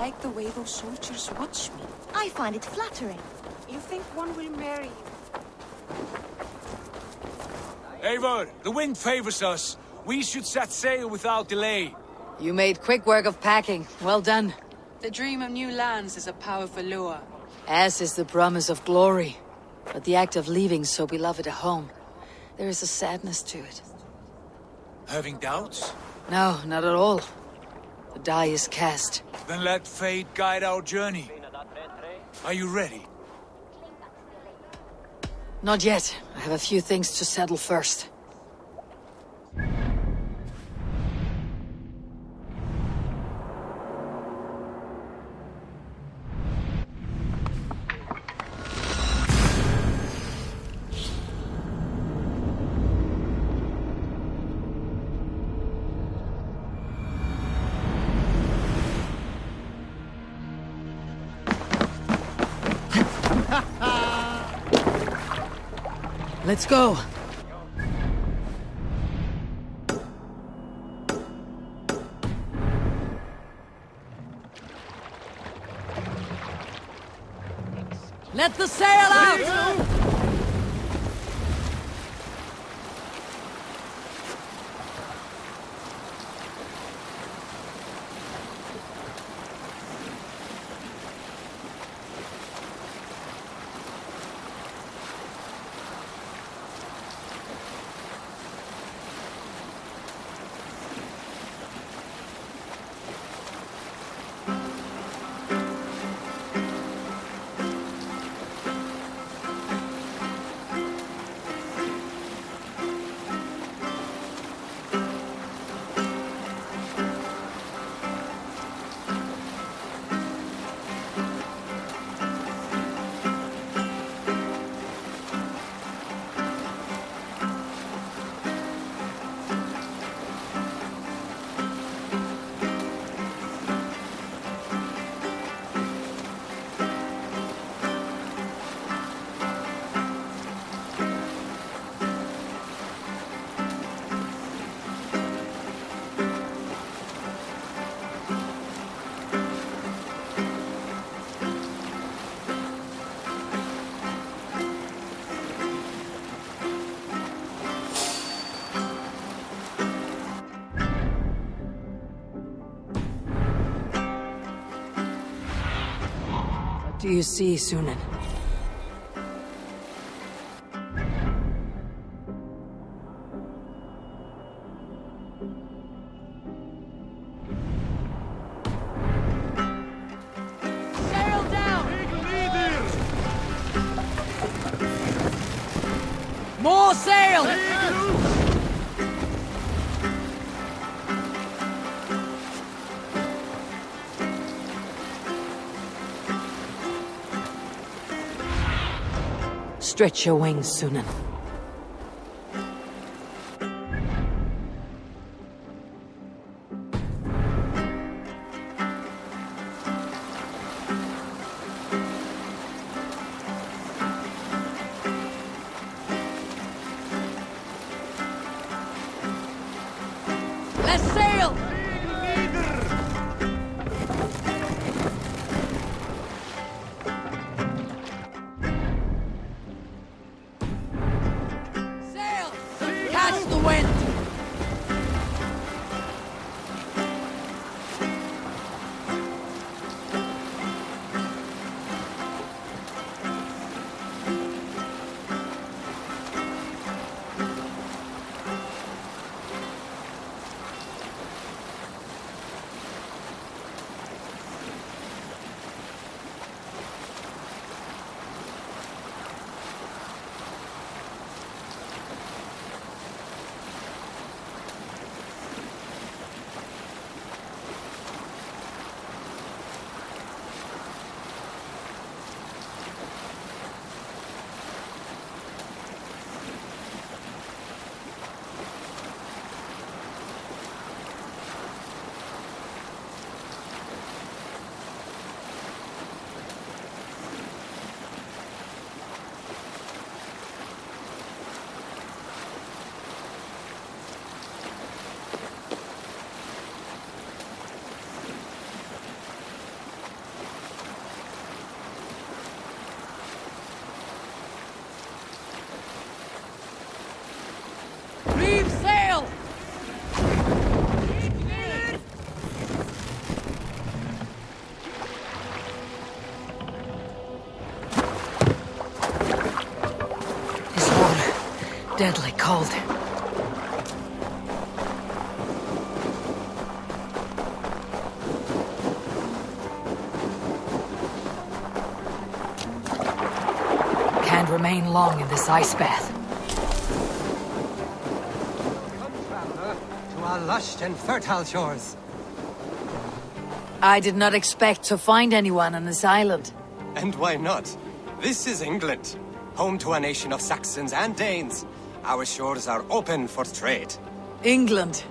like the way those soldiers watch me. I find it flattering. You think one will marry you? Eivor, the wind favors us. We should set sail without delay. You made quick work of packing. Well done. The dream of new lands is a powerful lure. As is the promise of glory. But the act of leaving so beloved a home, there is a sadness to it. Having doubts? No, not at all. The die is cast. Then let fate guide our journey. Are you ready? Not yet. I have a few things to settle first. Let's go. Let the sail out! Do you see, Sunan? Sail down! More sail! Stretch your wings, Sunan. Let's sail! Catch the wind! Deadly cold. Can't remain long in this ice bath. Come, traveler, to our lush and fertile shores. I did not expect to find anyone on this island. And why not? This is England, home to a nation of Saxons and Danes. Our shores are open for trade. England.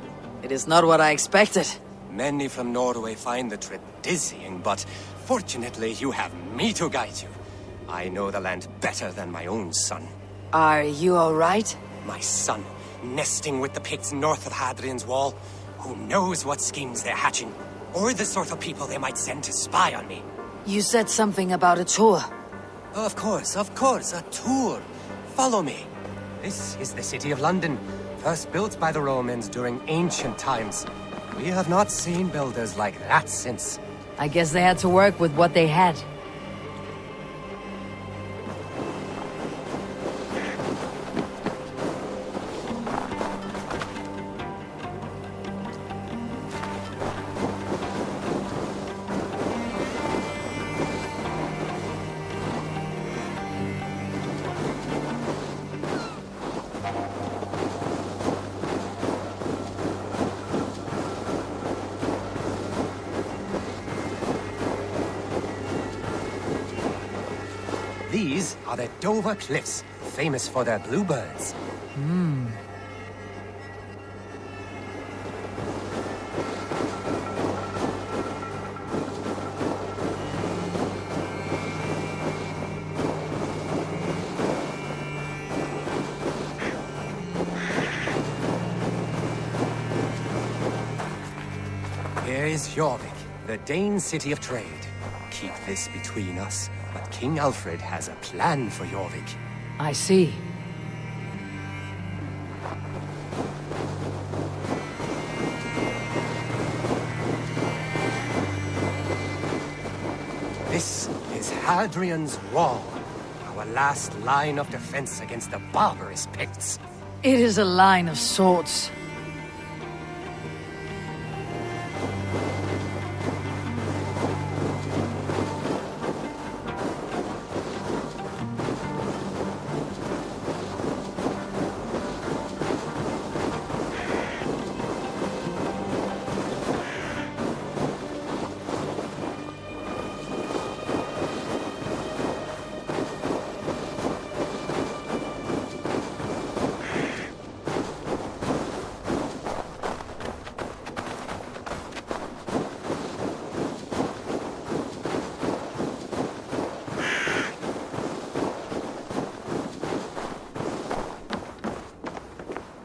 It is not what I expected. Many from Norway find the trip dizzying, but fortunately you have me to guide you. I know the land better than my own son. Are you all right? My son, nesting with the Picts north of Hadrian's Wall. Who knows what schemes they're hatching, or the sort of people they might send to spy on me. You said something about a tour. Of course, a tour. Follow me. This is the city of London, first built by the Romans during ancient times. We have not seen builders like that since. I guess they had to work with what they had. These are the Dover Cliffs, famous for their bluebirds. Here is Jorvik, the Dane city of trade. Keep this between us, but King Alfred has a plan for Jorvik. I see. This is Hadrian's Wall, our last line of defense against the barbarous Picts. It is a line of swords.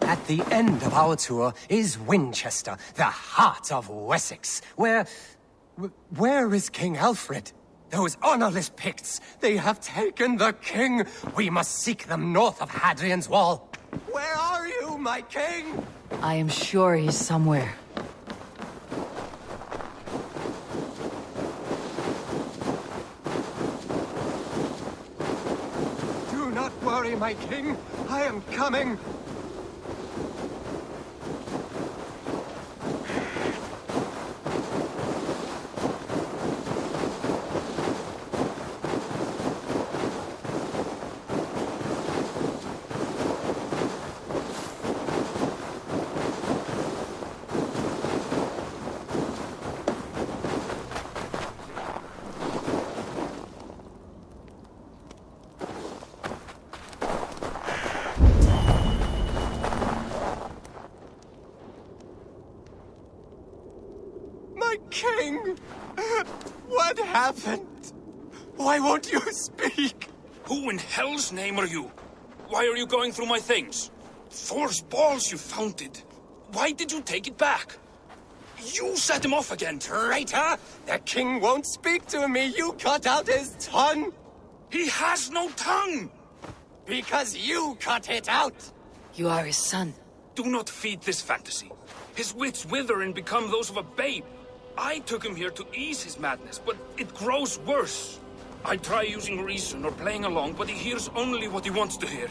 At the end of our tour is Winchester, the heart of Wessex, where is King Alfred? Those honorless Picts, they have taken the king. We must seek them north of Hadrian's Wall. Where are you, my king? I am sure he's somewhere. Do not worry, my king. I am coming. King! What happened? Why won't you speak? Who in hell's name are you? Why are you going through my things? Force balls, you found it. Why did you take it back? You set him off again. Traitor! The king won't speak to me. You cut out his tongue. He has no tongue! Because you cut it out. You are his son. Do not feed this fantasy. His wits wither and become those of a babe. I took him here to ease his madness, but it grows worse. I try using reason or playing along, but he hears only what he wants to hear.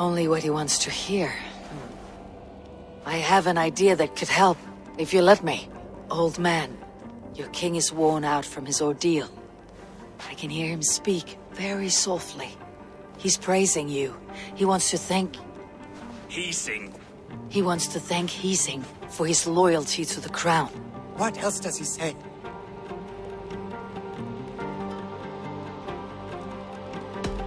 Only what he wants to hear. I have an idea that could help, if you let me. Old man, your king is worn out from his ordeal. I can hear him speak very softly. He's praising you. He wants to thank... Heasing. He wants to thank Heasing for his loyalty to the crown. What else does he say?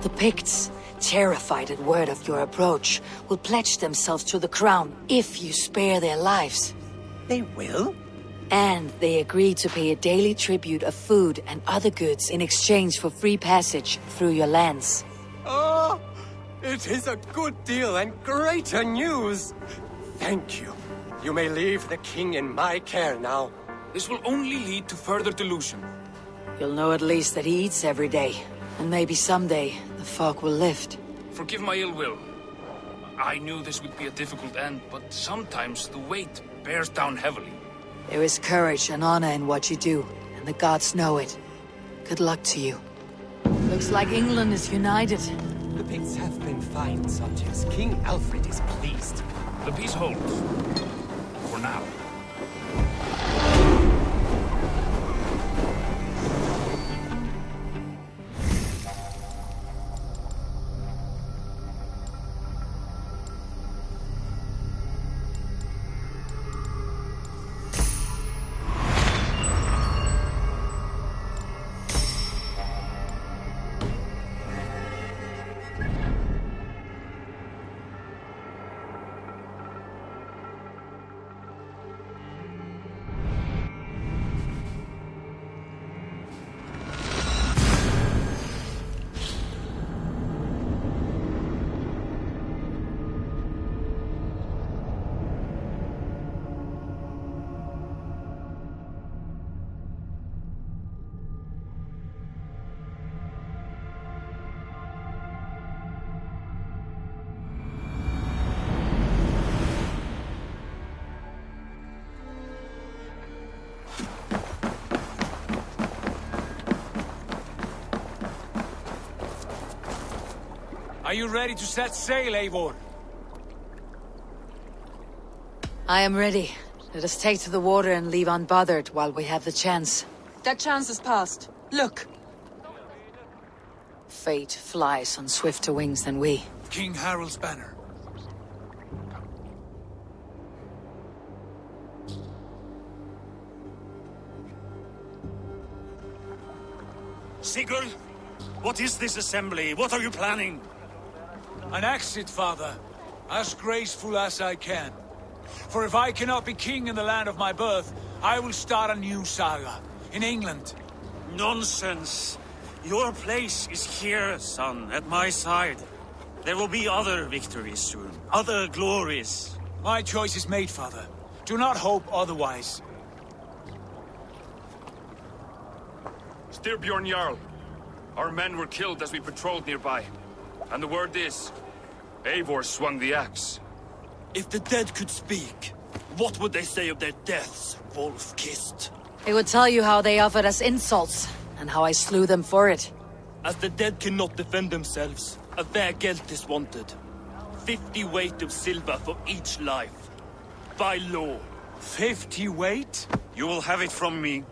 The Picts, terrified at word of your approach, will pledge themselves to the crown if you spare their lives. They will? And they agree to pay a daily tribute of food and other goods in exchange for free passage through your lands. Oh, it is a good deal and greater news. Thank you. You may leave the king in my care now. This will only lead to further delusion. You'll know at least that he eats every day. And maybe someday, the fog will lift. Forgive my ill will. I knew this would be a difficult end, but sometimes the weight bears down heavily. There is courage and honor in what you do, and the gods know it. Good luck to you. Looks like England is united. The Picts have been fine subjects. King Alfred is pleased. The peace holds. For now. Are you ready to set sail, Eivor? I am ready. Let us take to the water and leave unbothered while we have the chance. That chance is past. Look. Fate flies on swifter wings than we. King Harald's banner. Sigurd, what is this assembly? What are you planning? An exit, father. As graceful as I can. For if I cannot be king in the land of my birth, I will start a new saga. In England. Nonsense. Your place is here, son, at my side. There will be other victories soon. Other glories. My choice is made, father. Do not hope otherwise. Styrbjorn Jarl. Our men were killed as we patrolled nearby. And the word is... Eivor swung the axe. If the dead could speak, what would they say of their deaths, wolf-kissed? They would tell you how they offered us insults, and how I slew them for it. As the dead cannot defend themselves, a fair gelt is wanted. 50 weight of silver for each life. By law. 50 weight? You will have it from me.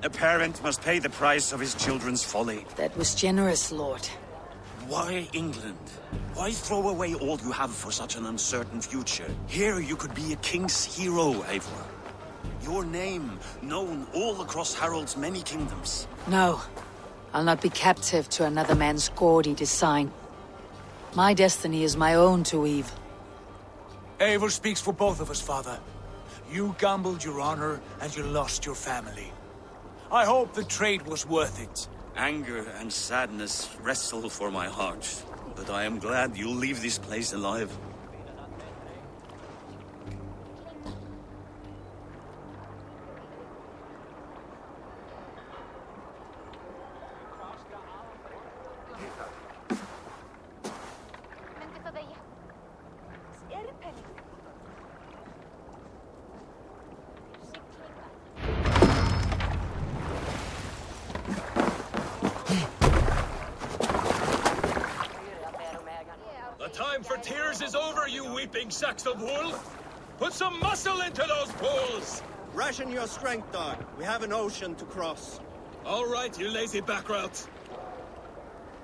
A parent must pay the price of his children's folly. That was generous, Lord. Why England? Why throw away all you have for such an uncertain future? Here you could be a king's hero, Eivor. Your name known all across Harald's many kingdoms. No. I'll not be captive to another man's gaudy design. My destiny is my own to weave. Eivor speaks for both of us, father. You gambled your honor, and you lost your family. I hope the trade was worth it. Anger and sadness wrestle for my heart, but I am glad you'll leave this place alive. time for tears is over, you weeping sacks of wool! Put some muscle into those bulls! Ration your strength, dog. We have an ocean to cross. All right, you lazy backrout.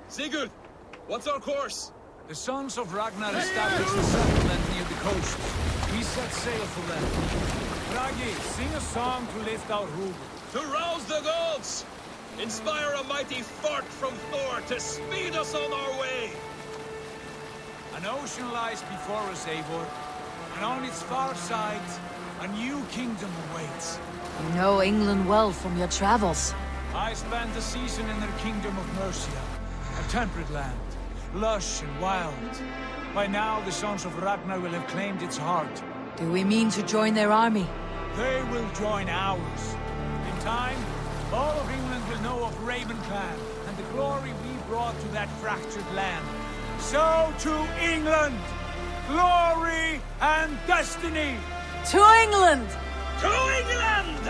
Sigurd, what's our course? The sons of Ragnar established a settlement near the coast. We set sail for them. Bragi, sing a song to lift our rule. To rouse the gods! Inspire a mighty fart from Thor to speed us on our way! An ocean lies before us, Eivor, and on its far side, a new kingdom awaits. You know England well from your travels. I spent a season in their kingdom of Mercia, a temperate land, lush and wild. By now, the sons of Ragnar will have claimed its heart. Do we mean to join their army? They will join ours. In time, all of England will know of Raven Clan and the glory we brought to that fractured land. So to England! Glory and destiny! To England! To England!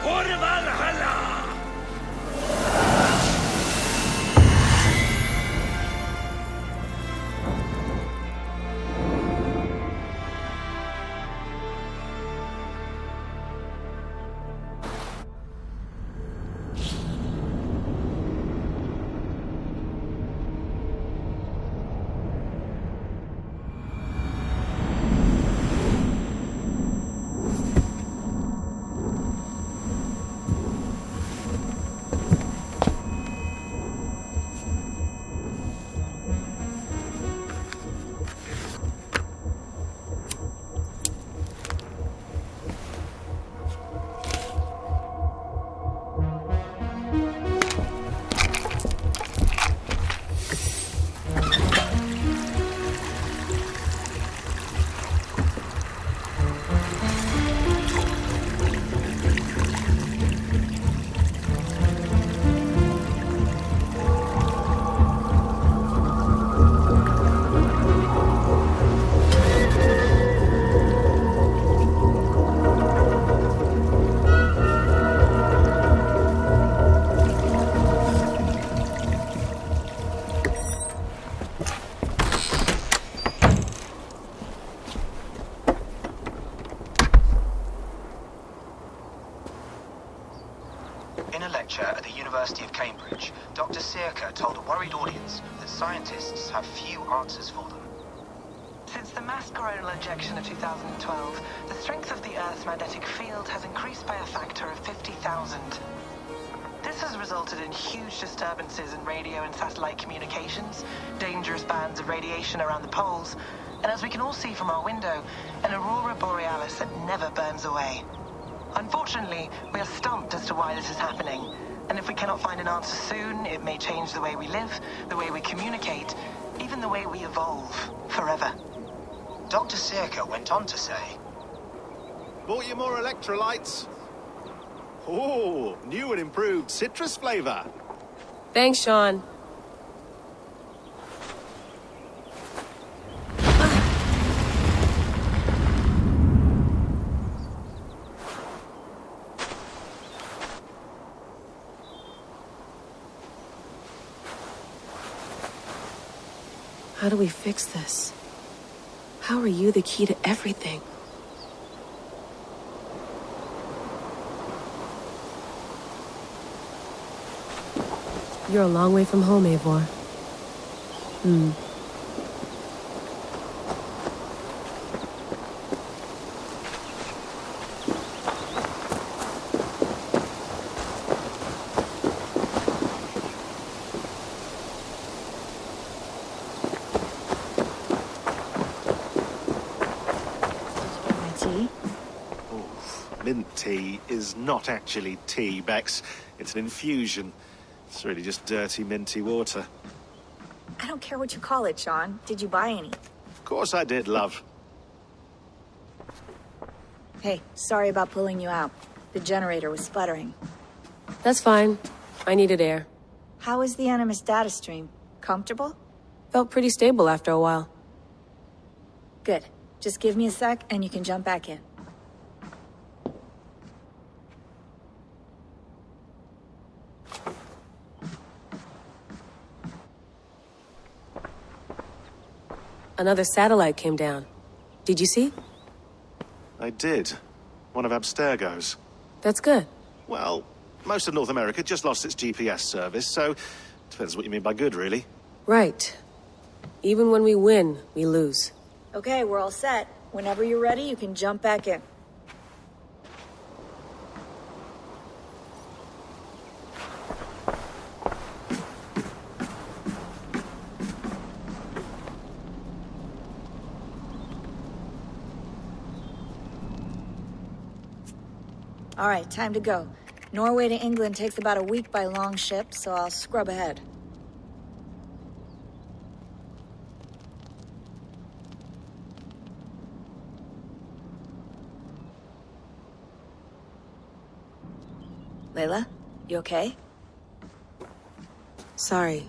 For Valhalla! In a lecture at the University of Cambridge, Dr. Sirka told a worried audience that scientists have few answers for them. Since the mass coronal injection of 2012, the strength of the Earth's magnetic field has increased by a factor of 50,000. This has resulted in huge disturbances in radio and satellite communications, dangerous bands of radiation around the poles, and as we can all see from our window, an aurora borealis that never burns away. Unfortunately, we are stumped as to why this is happening, and if we cannot find an answer soon, it may change the way we live, the way we communicate, even the way we evolve, forever. Dr. Sirka went on to say, Bought you more electrolytes? Oh, new and improved citrus flavor. Thanks, Sean. How do we fix this? How are you the key to everything? You're a long way from home, Eivor. Mint tea is not actually tea, Bex. It's an infusion. It's really just dirty, minty water. I don't care what you call it, Sean. Did you buy any? Of course I did, love. Hey, sorry about pulling you out. The generator was sputtering. That's fine. I needed air. How was the Animus data stream? Comfortable? Felt pretty stable after a while. Good. Just give me a sec and you can jump back in. Another satellite came down. Did you see? I did. One of Abstergo's. That's good. Well, most of North America just lost its GPS service, so depends what you mean by good, really. Right. Even when we win, we lose. Okay, we're all set. Whenever you're ready, you can jump back in. All right, time to go. Norway to England takes about a week by long ship, so I'll scrub ahead. Layla, you okay? Sorry.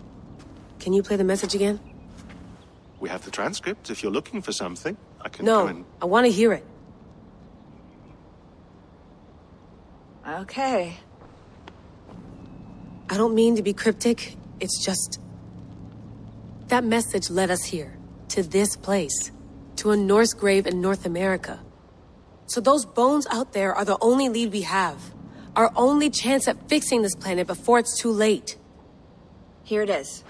Can you play the message again? We have the transcript. If you're looking for something, I can No, go and... I want to hear it. Okay. I don't mean to be cryptic. It's just... That message led us here. To this place. To a Norse grave in North America. So those bones out there are the only lead we have. Our only chance at fixing this planet before it's too late. Here it is.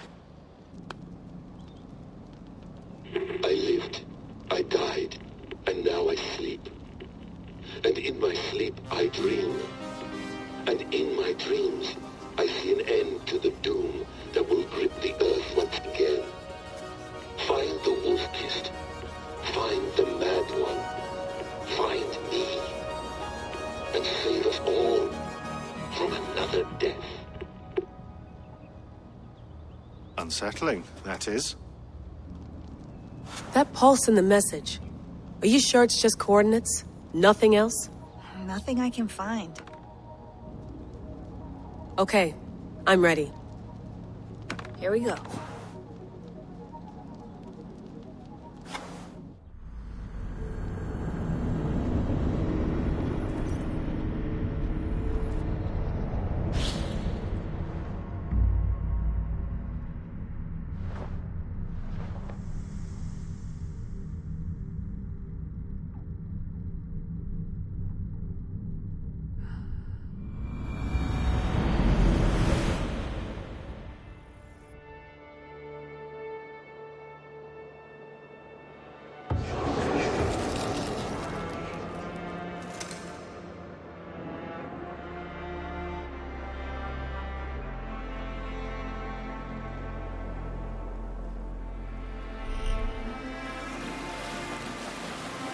I lived, I died, and now I sleep. And in my sleep I dream. And in my dreams I see an end to the doom that will grip the earth once again. Find the wolf-kissed. Find the mad one. Find me. And save us all from another death. Unsettling, that is. That pulse in the message. Are you sure it's just coordinates? Nothing else? Nothing I can find. Okay, I'm ready. Here we go.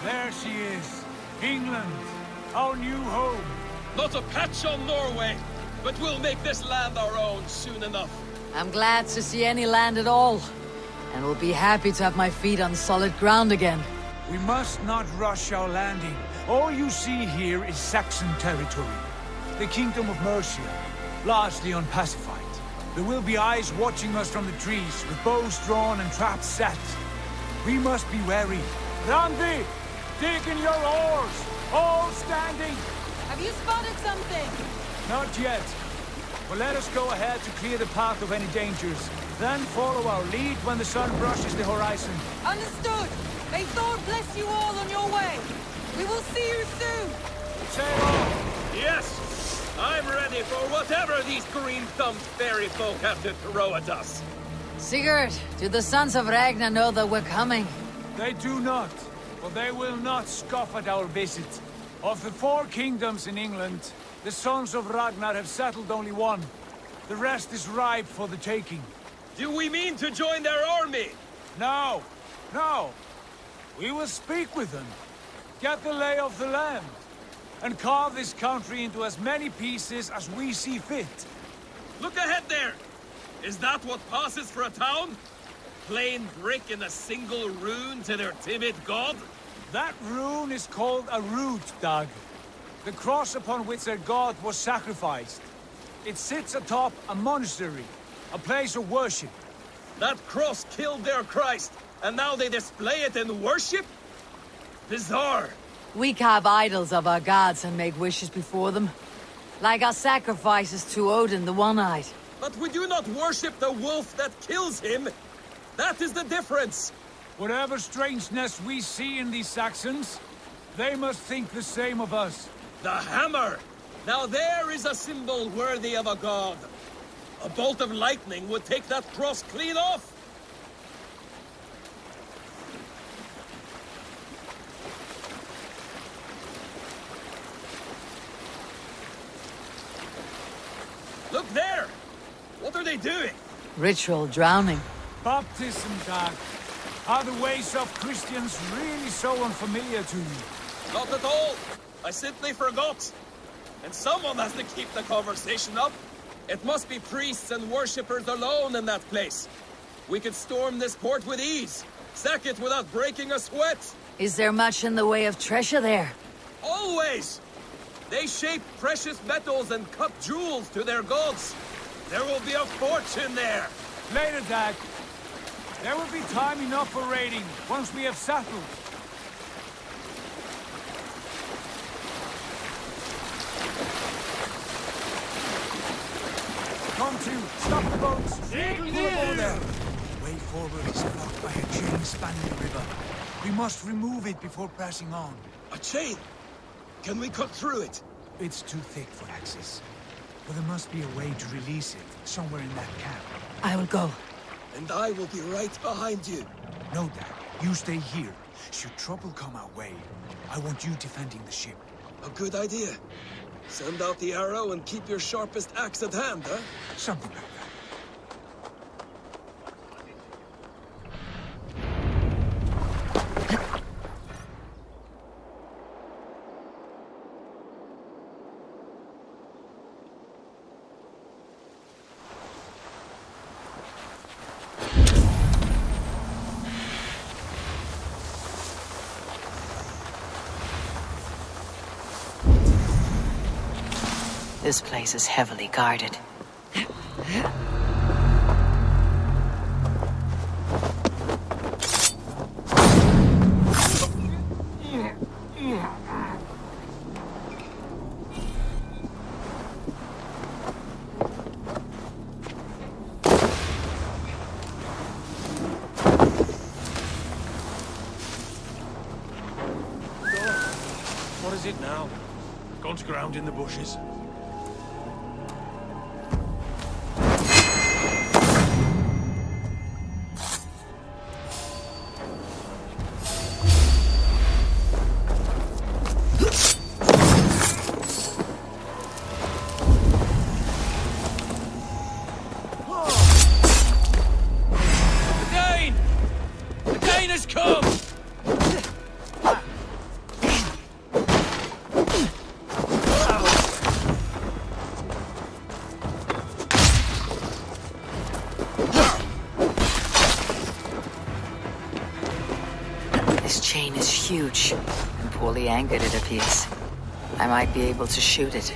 There she is. England, our new home. Not a patch on Norway, but we'll make this land our own soon enough. I'm glad to see any land at all. And will be happy to have my feet on solid ground again. We must not rush our landing. All you see here is Saxon territory. The Kingdom of Mercia, largely unpacified. There will be eyes watching us from the trees, with bows drawn and traps set. We must be wary. Randi! Dig in your oars! All standing! Have you spotted something? Not yet. But let us go ahead to clear the path of any dangers. Then follow our lead when the sun brushes the horizon. Understood. May Thor bless you all on your way. We will see you soon. Sail on! Yes! I'm ready for whatever these green-thumbed fairy folk have to throw at us. Sigurd, do the sons of Ragnar know that we're coming? They do not. But they will not scoff at our visit. Of the 4 kingdoms in England, the sons of Ragnar have settled only one. The rest is ripe for the taking. Do we mean to join their army? No, no. We will speak with them, get the lay of the land, and carve this country into as many pieces as we see fit. Look ahead there! Is that what passes for a town? Plain brick in a single rune to their timid god? That rune is called a root, Dag. The cross upon which their god was sacrificed. It sits atop a monastery, a place of worship. That cross killed their Christ, and now they display it in worship? Bizarre. We carve idols of our gods and make wishes before them. Like our sacrifices to Odin, the One-Eyed. But we do not worship the wolf that kills him. That is the difference. Whatever strangeness we see in these Saxons, they must think the same of us. The hammer! Now there is a symbol worthy of a god. A bolt of lightning would take that cross clean off! Look there! What are they doing? Ritual drowning. Baptism, Dad. Are the ways of Christians really so unfamiliar to you? Not at all. I simply forgot. And someone has to keep the conversation up. It must be priests and worshippers alone in that place. We could storm this port with ease. Sack it without breaking a sweat. Is there much in the way of treasure there? Always! They shape precious metals and cut jewels to their gods. There will be a fortune there. Later, Dad. There will be time enough for raiding, once we have settled. Come to, stop the boats! Pull them over there! The way forward is blocked by a chain spanning the river. We must remove it before passing on. A chain? Can we cut through it? It's too thick for access. But there must be a way to release it, somewhere in that camp. I will go. And I will be right behind you. No, Dad. You stay here. Should trouble come our way, I want you defending the ship. A good idea. Send out the arrow and keep your sharpest axe at hand, huh? Something like that. This place is heavily guarded. What is it now? Gone to ground in the bushes. Huge and poorly anchored, it appears. I might be able to shoot it.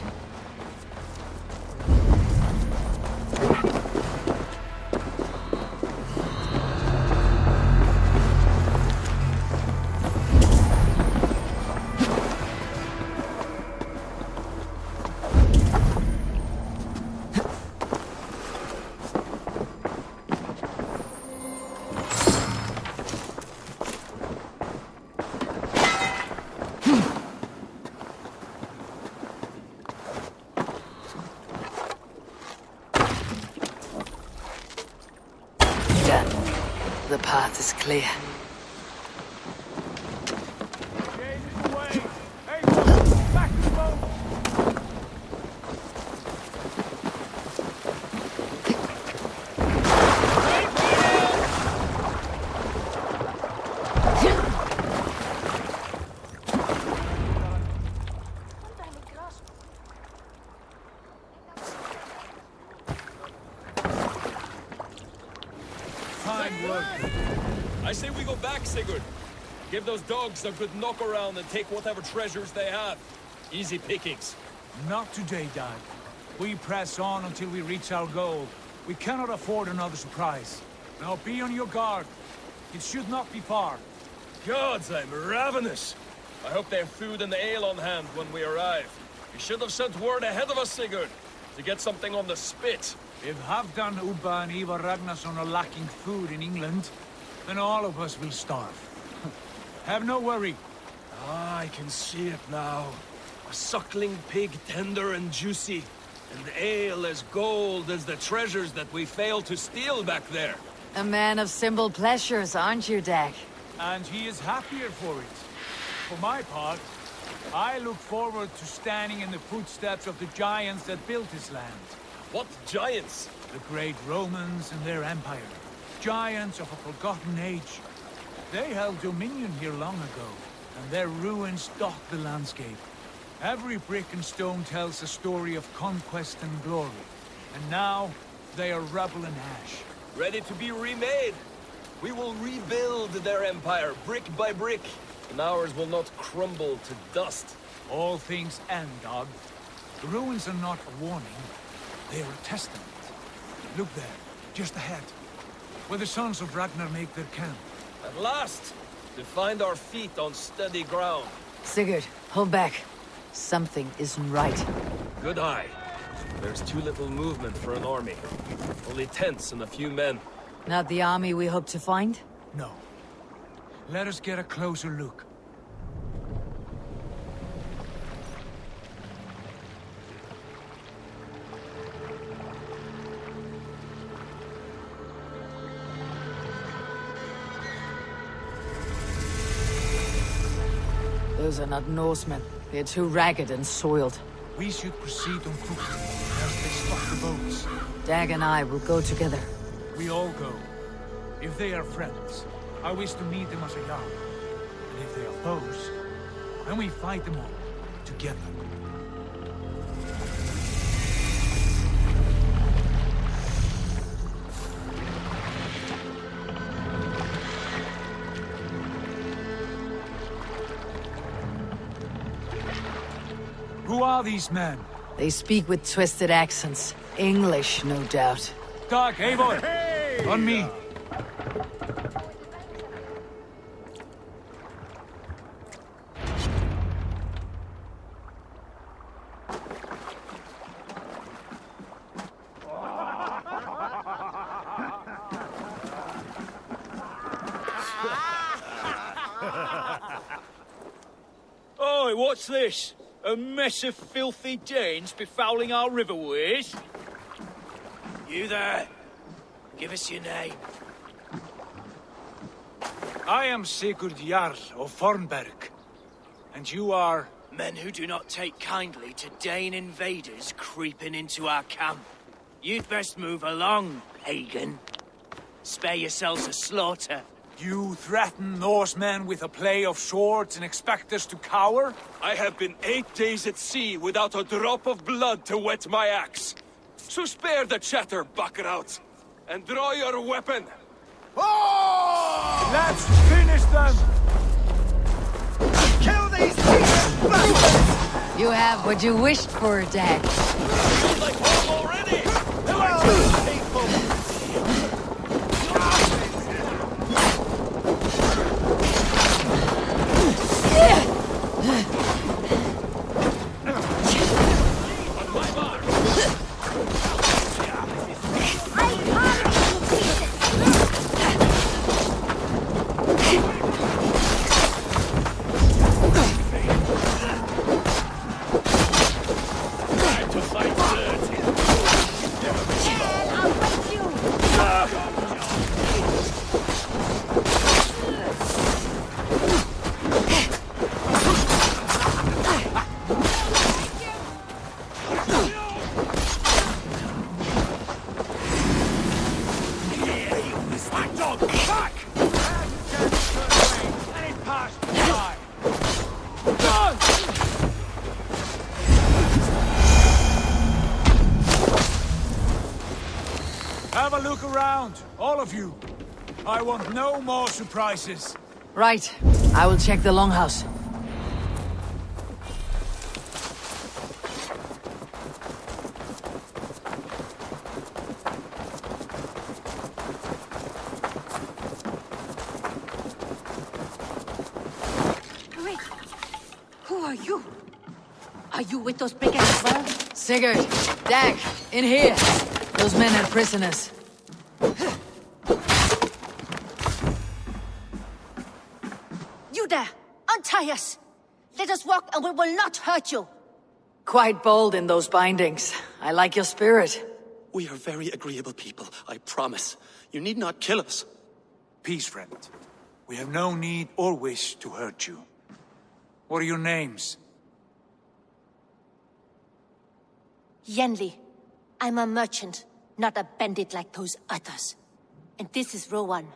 The path is clear. I say we go back, Sigurd. Give those dogs a good knock around and take whatever treasures they have. Easy pickings. Not today, Dad. We press on until we reach our goal. We cannot afford another surprise. Now be on your guard. It should not be far. Gods, I'm ravenous. I hope they have food and ale on hand when we arrive. You should have sent word ahead of us, Sigurd, to get something on the spit. If Halfdan, Ubba and Ivar Ragnarsson are lacking food in England, then all of us will starve. Have no worry. Ah, I can see it now. A suckling pig, tender and juicy. And ale as gold as the treasures that we failed to steal back there. A man of simple pleasures, aren't you, Dag? And he is happier for it. For my part, I look forward to standing in the footsteps of the giants that built this land. What giants? The great Romans and their empire. Giants of a forgotten age. They held dominion here long ago, and their ruins dot the landscape. Every brick and stone tells a story of conquest and glory. And now, they are rubble and ash. Ready to be remade. We will rebuild their empire, brick by brick. And ours will not crumble to dust. All things end, Dag. The ruins are not a warning. They are a testament. Look there, just ahead. Where the sons of Ragnar make their camp. At last! To find our feet on steady ground. Sigurd, hold back. Something isn't right. Good eye. There's too little movement for an army. Only tents and a few men. Not the army we hope to find? No. Let us get a closer look. Those are not Norsemen. They're too ragged and soiled. We should proceed on foot, as they stop the boats. Dag and I will go together. We all go. If they are friends, I wish to meet them as a young. And if they are foes, then we fight them all, together. Who are these men? They speak with twisted accents. English, no doubt. Dag, Eivor! Hey! On me! Oi, what's this? A mess of filthy Danes befouling our riverways? You there. Give us your name. I am Sigurd Jarl of Fornberg. And you are... Men who do not take kindly to Dane invaders creeping into our camp. You'd best move along, pagan. Spare yourselves a slaughter. You threaten Norsemen with a play of swords and expect us to cower? I have been 8 days at sea without a drop of blood to wet my axe. So spare the chatter, buckerout, and draw your weapon. Oh! Let's finish them! Kill these beasts! You have what you wished for, Dag. Feels like home already! Who are these people? Have a look around, all of you. I want no more surprises. Right. I will check the longhouse. Wait. Who are you? Are you with those big ass well? Sigurd, Dag, in here. Those men are prisoners. You there! Untie us! Let us walk and we will not hurt you! Quite bold in those bindings. I like your spirit. We are very agreeable people, I promise. You need not kill us. Peace, friend. We have no need or wish to hurt you. What are your names? Yenli. I'm a merchant, not a bandit like those others. And this is Rowan.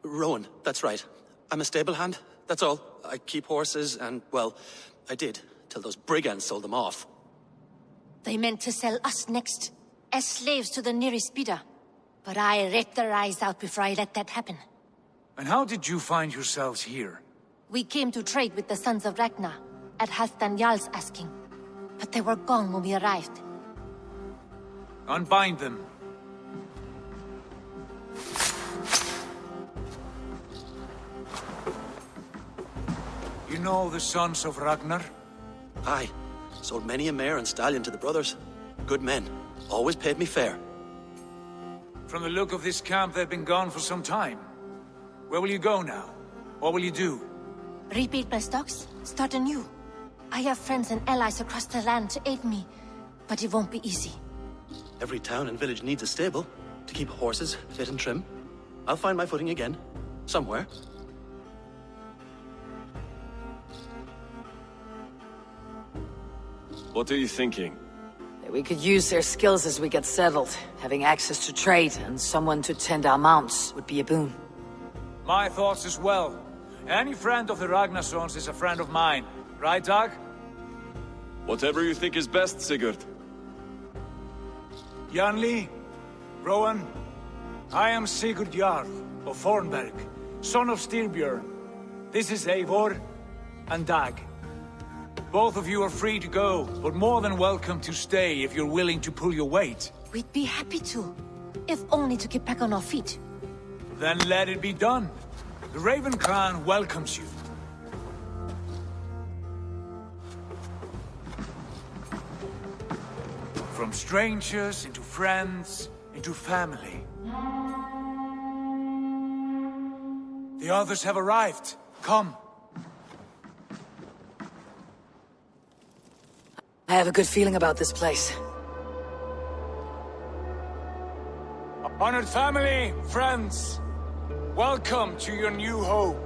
Rowan, that's right. I'm a stable hand, that's all. I keep horses and, well, I did, till those brigands sold them off. They meant to sell us next, as slaves to the nearest bidder. But I ripped their eyes out before I let that happen. And how did you find yourselves here? We came to trade with the Sons of Ragnar, at Halfdan Jarl's asking. But they were gone when we arrived. Unbind them. You know the Sons of Ragnar? Aye. Sold many a mare and stallion to the brothers. Good men. Always paid me fair. From the look of this camp, they've been gone for some time. Where will you go now? What will you do? Rebuild my stocks, start anew. I have friends and allies across the land to aid me, but it won't be easy. Every town and village needs a stable to keep horses fit and trim. I'll find my footing again. Somewhere. What are you thinking? That we could use their skills as we get settled. Having access to trade and someone to tend our mounts would be a boon. My thoughts as well. Any friend of the Ragnarsons is a friend of mine. Right, Dag? Whatever you think is best, Sigurd. Janli, Rowan, I am Sigurd Jarl of Thornberg, son of Styrbjörn. This is Eivor and Dag. Both of you are free to go, but more than welcome to stay if you're willing to pull your weight. We'd be happy to, if only to get back on our feet. Then let it be done. The Raven clan welcomes you. From strangers into friends, into family. The others have arrived. Come. I have a good feeling about this place. Honored family, friends, welcome to your new home.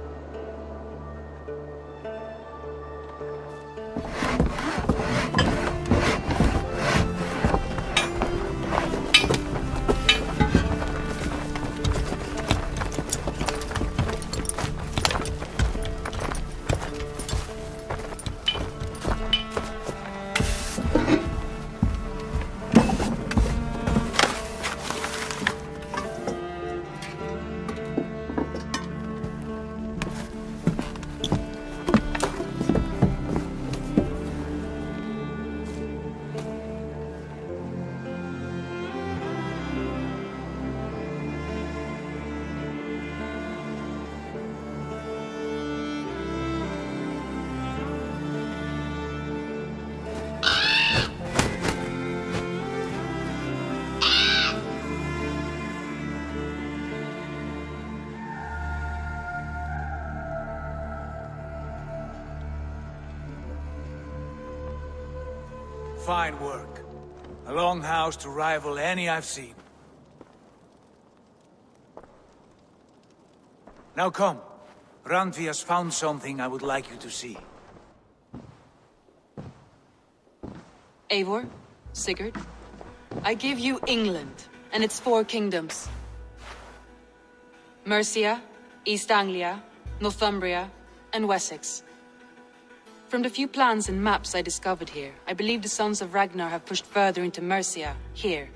Fine work. A longhouse to rival any I've seen. Now come. Randvi has found something I would like you to see. Eivor, Sigurd, I give you England and its 4 kingdoms. Mercia, East Anglia, Northumbria, and Wessex. From the few plans and maps I discovered here, I believe the Sons of Ragnar have pushed further into Mercia, here.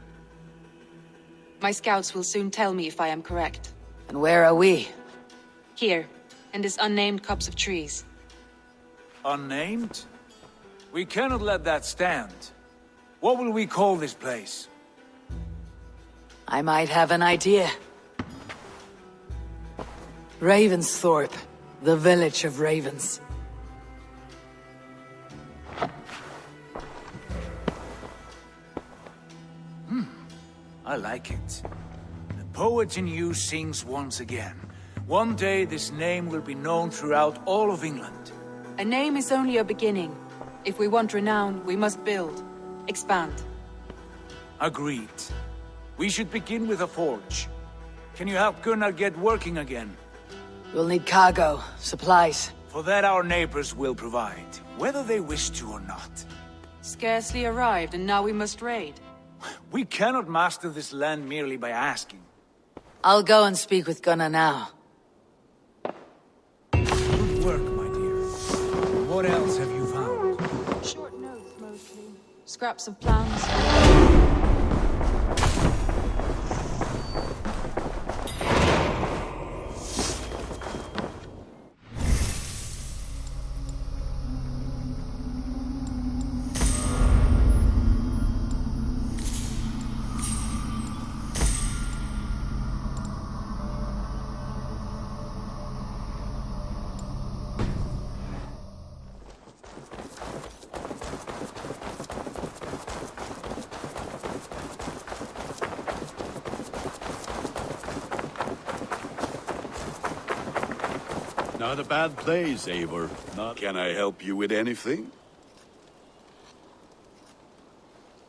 My scouts will soon tell me if I am correct. And where are we? Here, in this unnamed copse of trees. Unnamed? We cannot let that stand. What will we call this place? I might have an idea. Ravensthorpe, the village of ravens. I like it. The poet in you sings once again. One day this name will be known throughout all of England. A name is only a beginning. If we want renown, we must build. Expand. Agreed. We should begin with a forge. Can you help Gunnar get working again? We'll need cargo, supplies. For that our neighbors will provide, whether they wish to or not. Scarcely arrived, and now we must raid. We cannot master this land merely by asking. I'll go and speak with Gunnar now. Good work, my dear. What else have you found? Short notes, mostly. Scraps of plans. Not a bad place, Eivor. Can I help you with anything?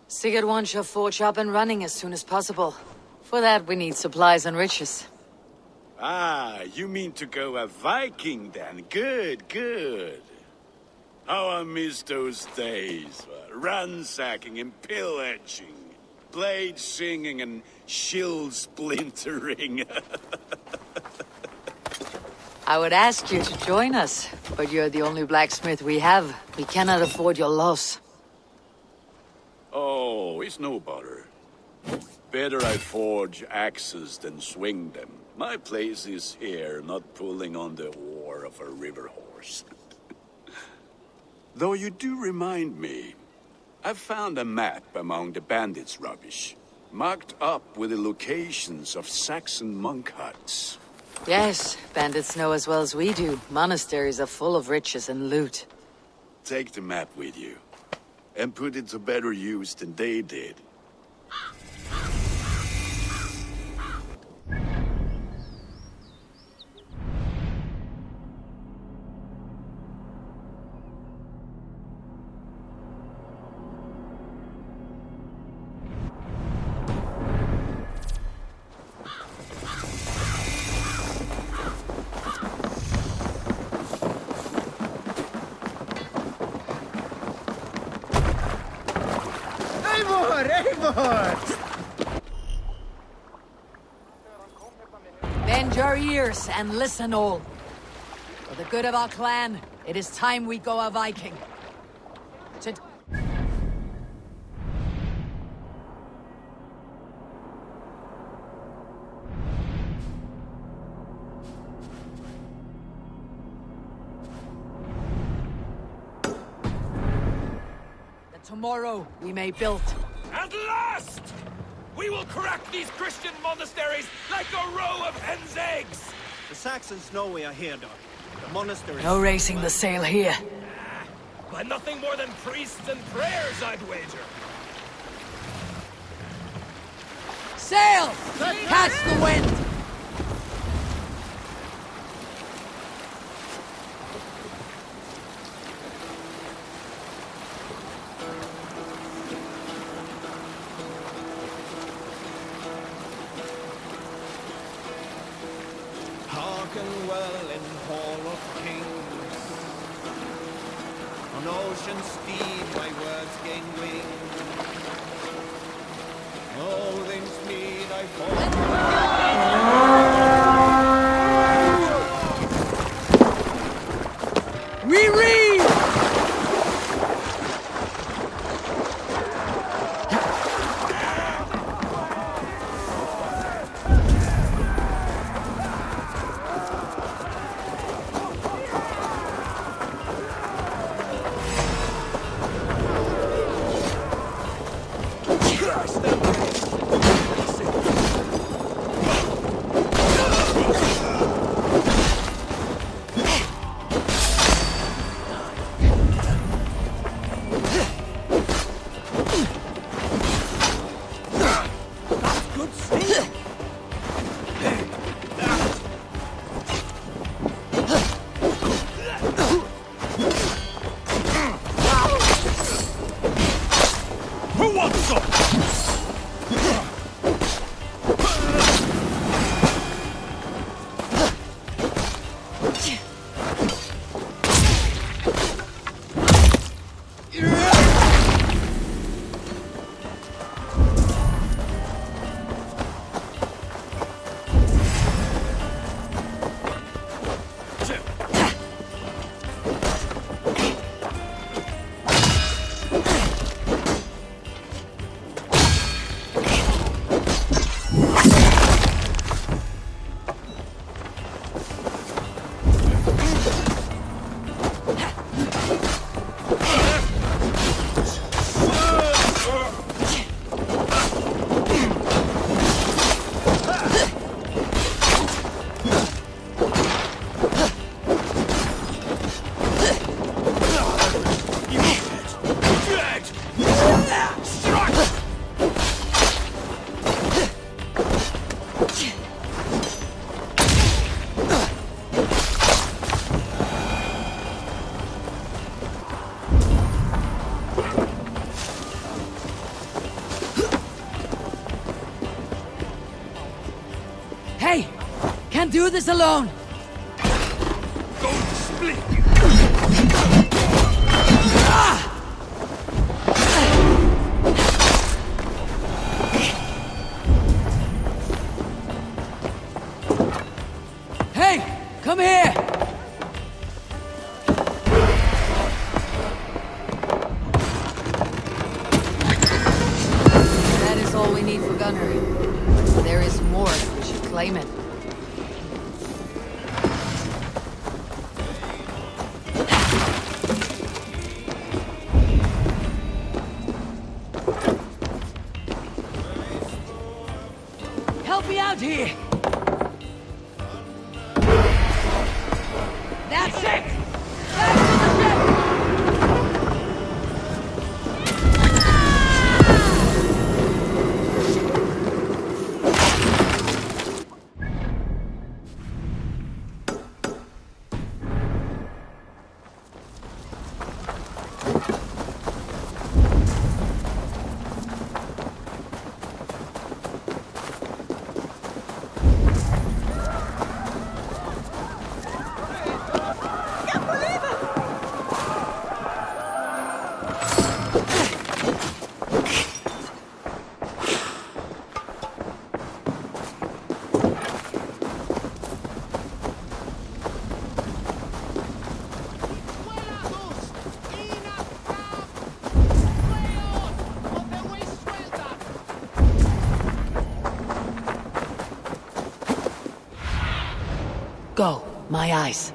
Sigurd wants your forge up and running as soon as possible. For that, we need supplies and riches. Ah, you mean to go a Viking then? Good, good. How I miss those days. Ransacking and pillaging. Blade singing and shield splintering. I would ask you to join us, but you're the only blacksmith we have. We cannot afford your loss. Oh, it's no bother. Better I forge axes than swing them. My place is here, not pulling on the oar of a river horse. Though you do remind me, I've found a map among the bandits' rubbish, marked up with the locations of Saxon monk huts. Yes, bandits know as well as we do. Monasteries are full of riches and loot. Take the map with you, and put it to better use than they did. Bend your ears and listen all. For the good of our clan, it is time we go a Viking. Tomorrow we may build. At last! We will crack these Christian monasteries like a row of hen's eggs! The Saxons know we are here, Doc. The monastery... No raising the sail here. By nothing more than priests and prayers, I'd wager. Sail! Catch the wind! Hearken well in hall of kings. On ocean steed my words gain wing. Odin's mead I fall. We read! do this alone. Go split! Hey, come here! That is all we need for gunnery. There is more if we should claim it. Help me out here! That's it! Back to the ship! Go, my eyes.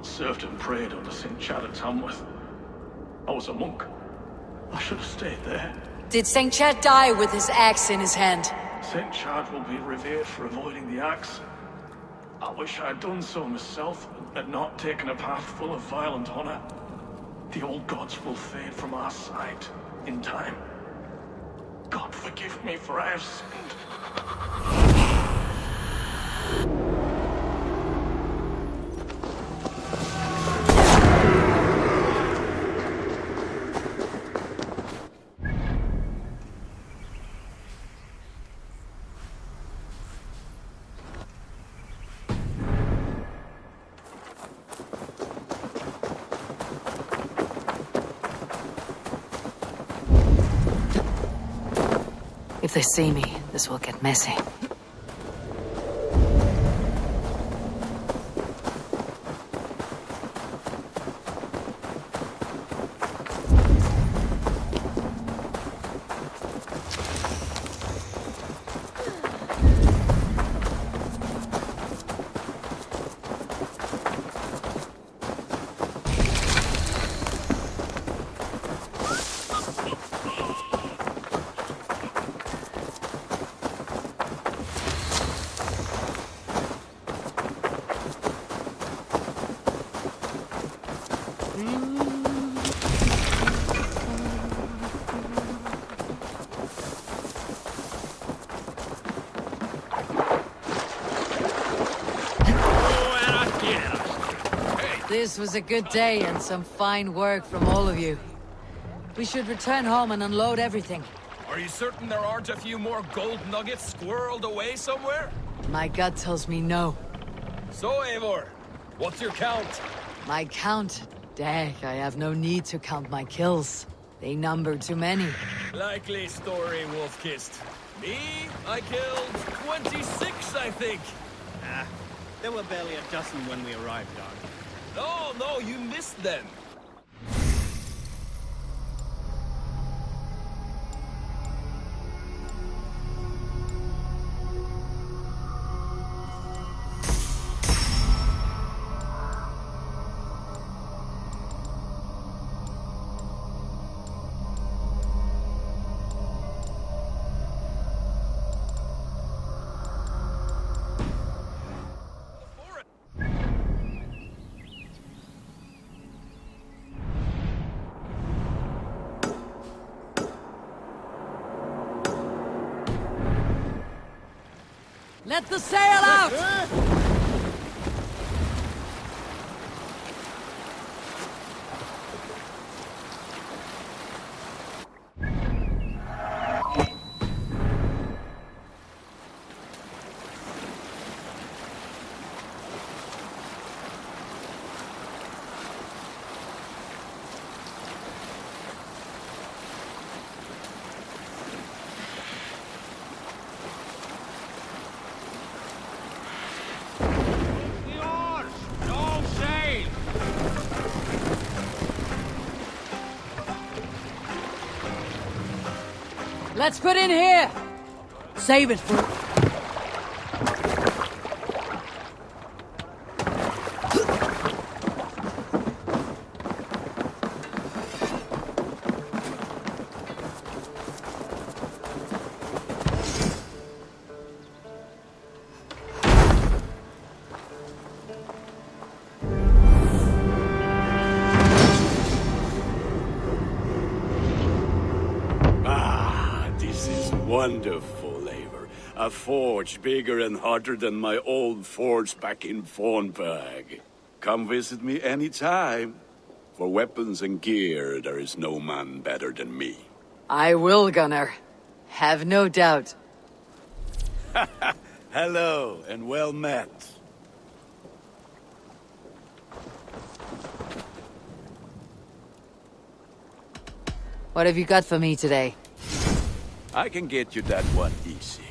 Served and prayed under St. Chad at Tamworth. I was a monk. I should have stayed there. Did St. Chad die with his axe in his hand? St. Chad will be revered for avoiding the axe. I wish I had done so myself, and not taken a path full of violent honor. The old gods will fade from our sight in time. God forgive me, for I have sinned. If they see me, this will get messy. This was a good day and some fine work from all of you. We should return home and unload everything. Are you certain there aren't a few more gold nuggets squirreled away somewhere? My gut tells me no. So, Eivor, what's your count? My count? Dag, I have no need to count my kills. They number too many. Likely story, Wolf-Kissed. Me? I killed 26, I think. Ah, there were barely a dozen when we arrived, Dark. No, you missed them. Let the sail out! Let's put in here! Save it for... Wonderful, Eivor. A forge bigger and hotter than my old forge back in Fornburg. Come visit me anytime. For weapons and gear, there is no man better than me. I will, Gunnar. Have no doubt. Hello, and well met. What have you got for me today? I can get you that one easy.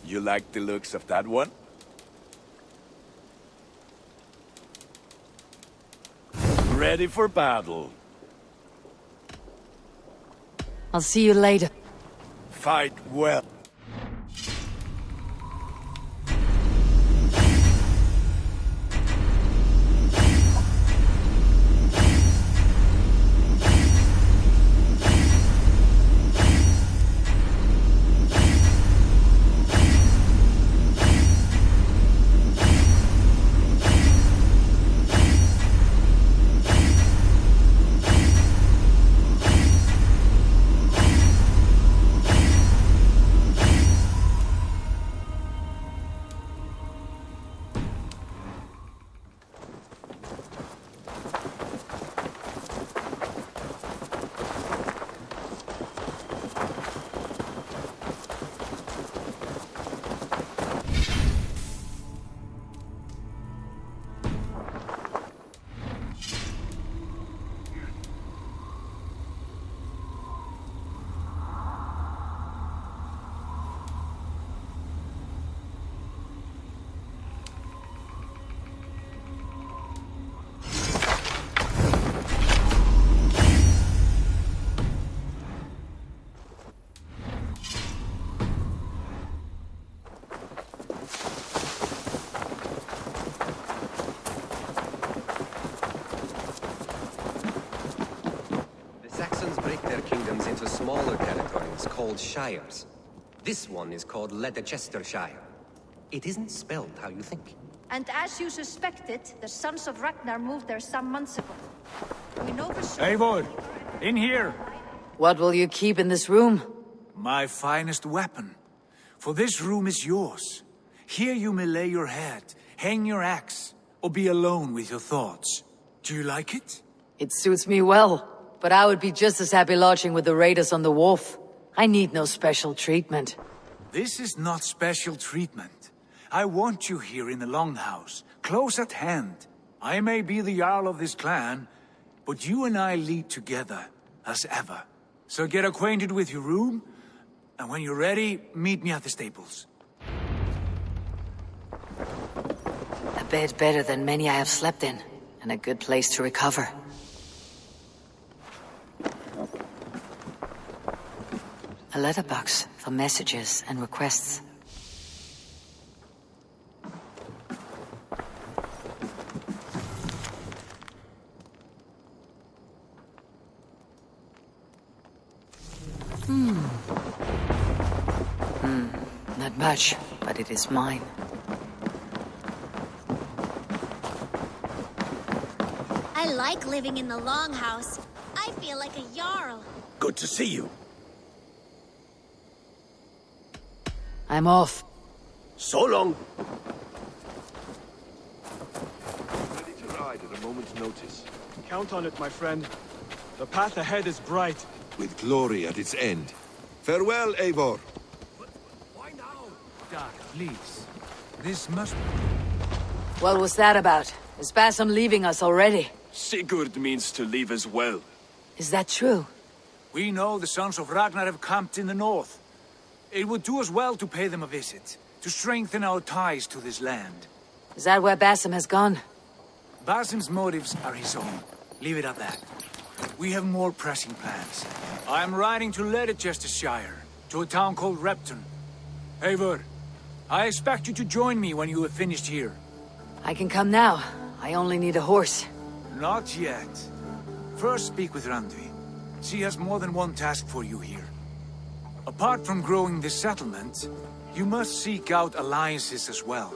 You like the looks of that one? Ready for battle. I'll see you later. Fight well. Into smaller territories called shires. This one is called Leicestershire. It isn't spelled how you think. And as you suspected, the Sons of Ragnar moved there some months ago. We know for sure... Eivor! In here! What will you keep in this room? My finest weapon. For this room is yours. Here you may lay your head, hang your axe, or be alone with your thoughts. Do you like it? It suits me well. But I would be just as happy lodging with the raiders on the wharf. I need no special treatment. This is not special treatment. I want you here in the Longhouse, close at hand. I may be the Jarl of this clan, but you and I lead together, as ever. So get acquainted with your room, and when you're ready, meet me at the stables. A bed better than many I have slept in, and a good place to recover. A letterbox for messages and requests. Not much, but it is mine. I like living in the Longhouse. I feel like a Jarl. Good to see you. I'm off. So long. Ready to ride at a moment's notice. Count on it, my friend. The path ahead is bright. With glory at its end. Farewell, Eivor. Why now? Dag, please. This must... What was that about? Is Basim leaving us already? Sigurd means to leave as well. Is that true? We know the Sons of Ragnar have camped in the north. It would do us well to pay them a visit, to strengthen our ties to this land. Is that where Basim has gone? Basim's motives are his own. Leave it at that. We have more pressing plans. I am riding to Leicestershire, to a town called Repton. Eivor, I expect you to join me when you have finished here. I can come now. I only need a horse. Not yet. First speak with Randvi. She has more than one task for you here. Apart from growing this settlement, you must seek out alliances as well.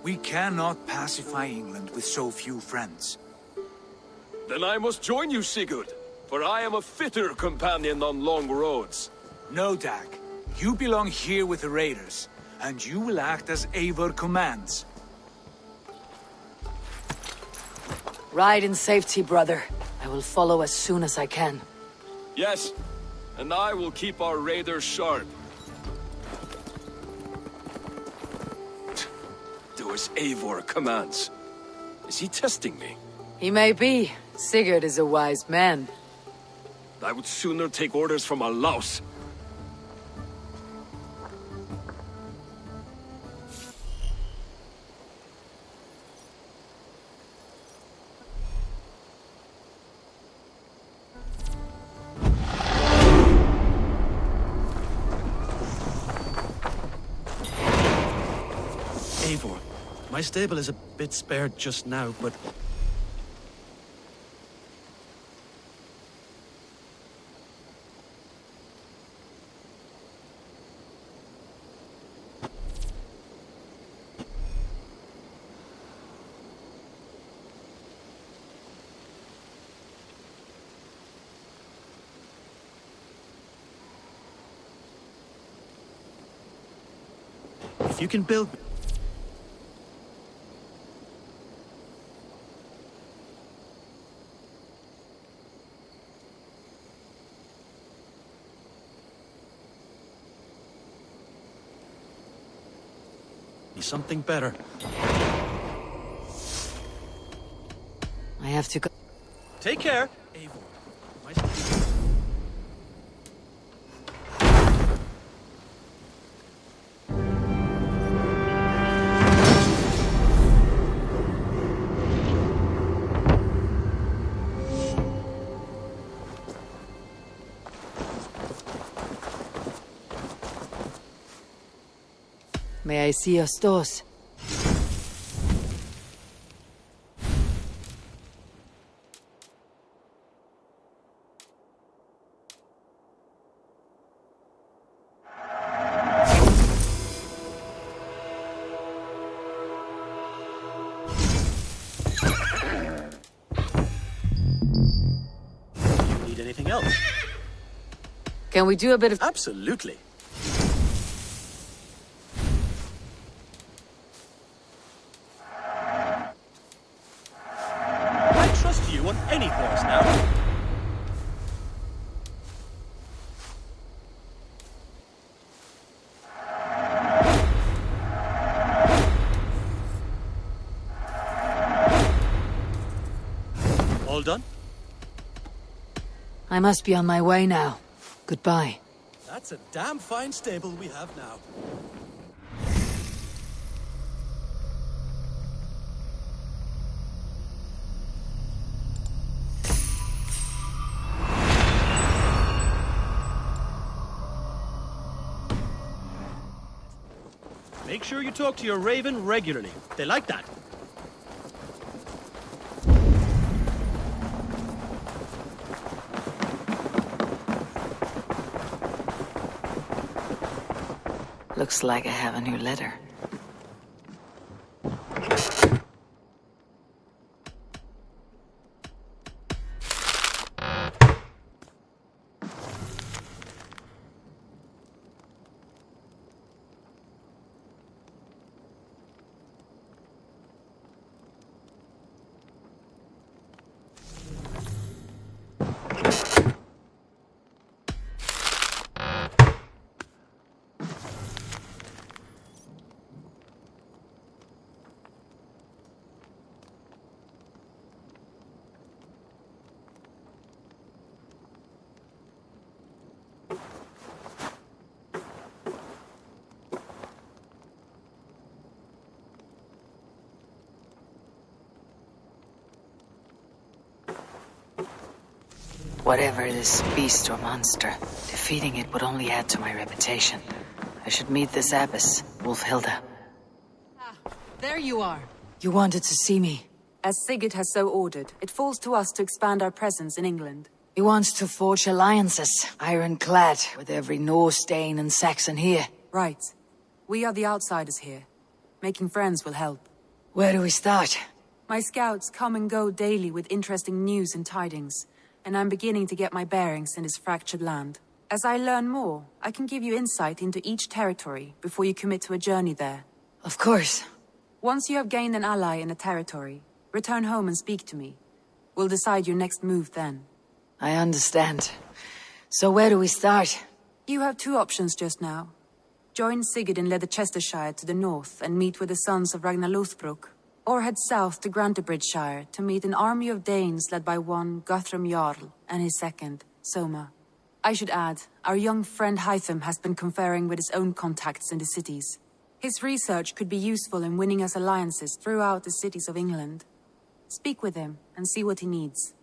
We cannot pacify England with so few friends. Then I must join you, Sigurd, for I am a fitter companion on long roads. No, Dag. You belong here with the raiders, and you will act as Eivor commands. Ride in safety, brother. I will follow as soon as I can. Yes, and I will keep our raiders sharp. Do as Eivor commands. Is he testing me? He may be. Sigurd is a wise man. I would sooner take orders from a louse. Eivor, my stable is a bit spared just now, but... If you can build... something better. I have to go. Take care. May I see your stores? Need anything else? Can we do a bit of... Absolutely. On any horse now. All done? I must be on my way now. Goodbye. That's a damn fine stable we have now. Make sure you talk to your raven regularly. They like that. Looks like I have a new letter. Whatever this beast or monster, defeating it would only add to my reputation. I should meet this abbess, Wolfhilda. There you are. You wanted to see me? As Sigurd has so ordered, it falls to us to expand our presence in England. He wants to forge alliances, ironclad, with every Norse, Dane, and Saxon here. Right. We are the outsiders here. Making friends will help. Where do we start? My scouts come and go daily with interesting news and tidings, and I'm beginning to get my bearings in this fractured land. As I learn more, I can give you insight into each territory before you commit to a journey there. Of course. Once you have gained an ally in a territory, return home and speak to me. We'll decide your next move then. I understand. So where do we start? You have two options just now. Join Sigurd in Leicestershire to the north and meet with the sons of Ragnar Lothbrok, or head south to Grantebridgeshire to meet an army of Danes led by one Guthrum Jarl and his second, Soma. I should add, our young friend Hytham has been conferring with his own contacts in the cities. His research could be useful in winning us alliances throughout the cities of England. Speak with him and see what he needs.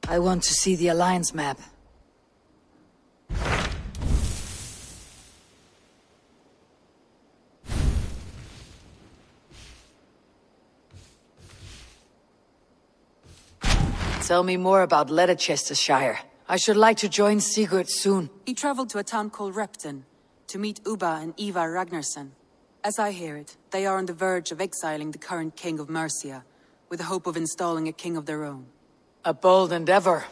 I want to see the alliance map. Tell me more about Leicestershire. I should like to join Sigurd soon. He traveled to a town called Repton to meet Ubba and Ivar Ragnarsson. As I hear it, they are on the verge of exiling the current king of Mercia, with the hope of installing a king of their own. A bold endeavor.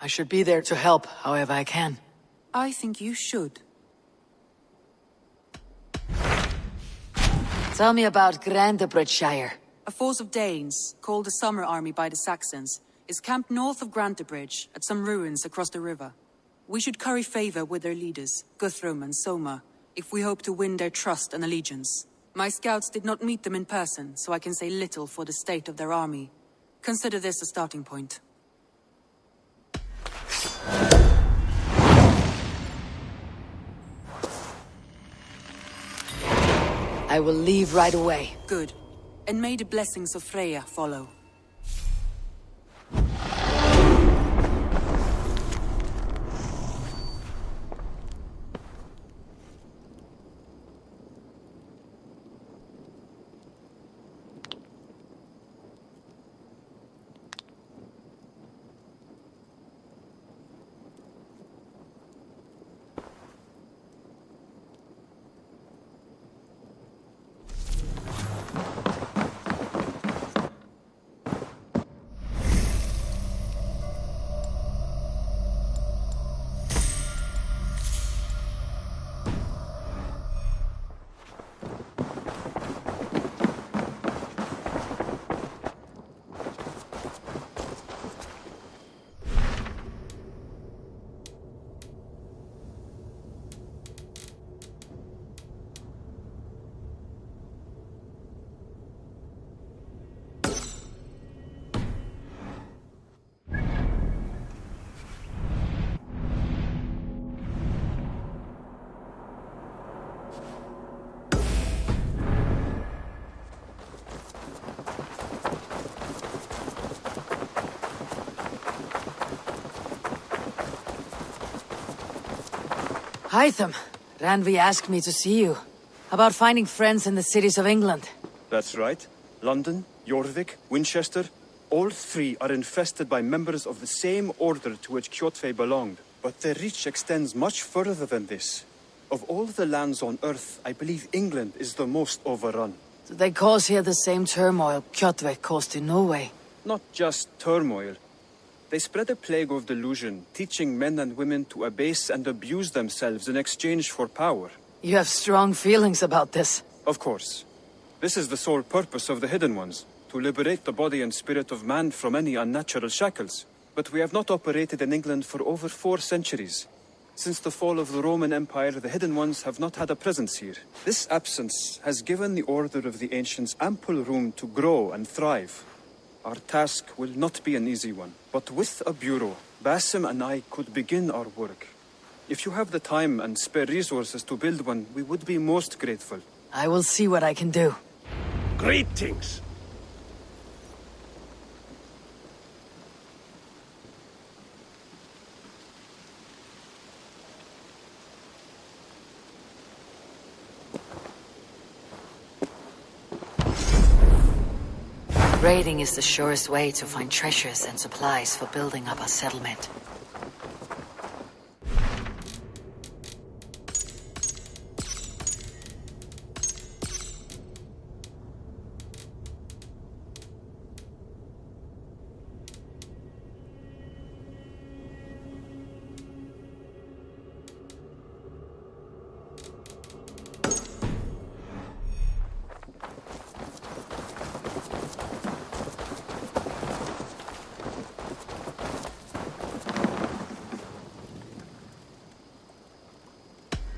I should be there to help however I can. I think you should. Tell me about Grantebridgeshire. A force of Danes, called the Summer Army by the Saxons, is camped north of Grantebridge at some ruins across the river. We should curry favor with their leaders, Guthrum and Soma, if we hope to win their trust and allegiance. My scouts did not meet them in person, so I can say little for the state of their army. Consider this a starting point. I will leave right away. Good. And may the blessings of Freya follow. Hytham, Ranvi asked me to see you. About finding friends in the cities of England. That's right. London, Jorvik, Winchester, all three are infested by members of the same order to which Kjotve belonged. But their reach extends much further than this. Of all the lands on Earth, I believe England is the most overrun. Do they cause here the same turmoil Kjotve caused in Norway? Not just turmoil. They spread a plague of delusion, teaching men and women to abase and abuse themselves in exchange for power. You have strong feelings about this. Of course. This is the sole purpose of the Hidden Ones, to liberate the body and spirit of man from any unnatural shackles. But we have not operated in England for over 4 centuries. Since the fall of the Roman Empire, the Hidden Ones have not had a presence here. This absence has given the Order of the Ancients ample room to grow and thrive. Our task will not be an easy one, but with a bureau, Basim and I could begin our work. If you have the time and spare resources to build one, we would be most grateful. I will see what I can do. Greetings! Raiding is the surest way to find treasures and supplies for building up our settlement.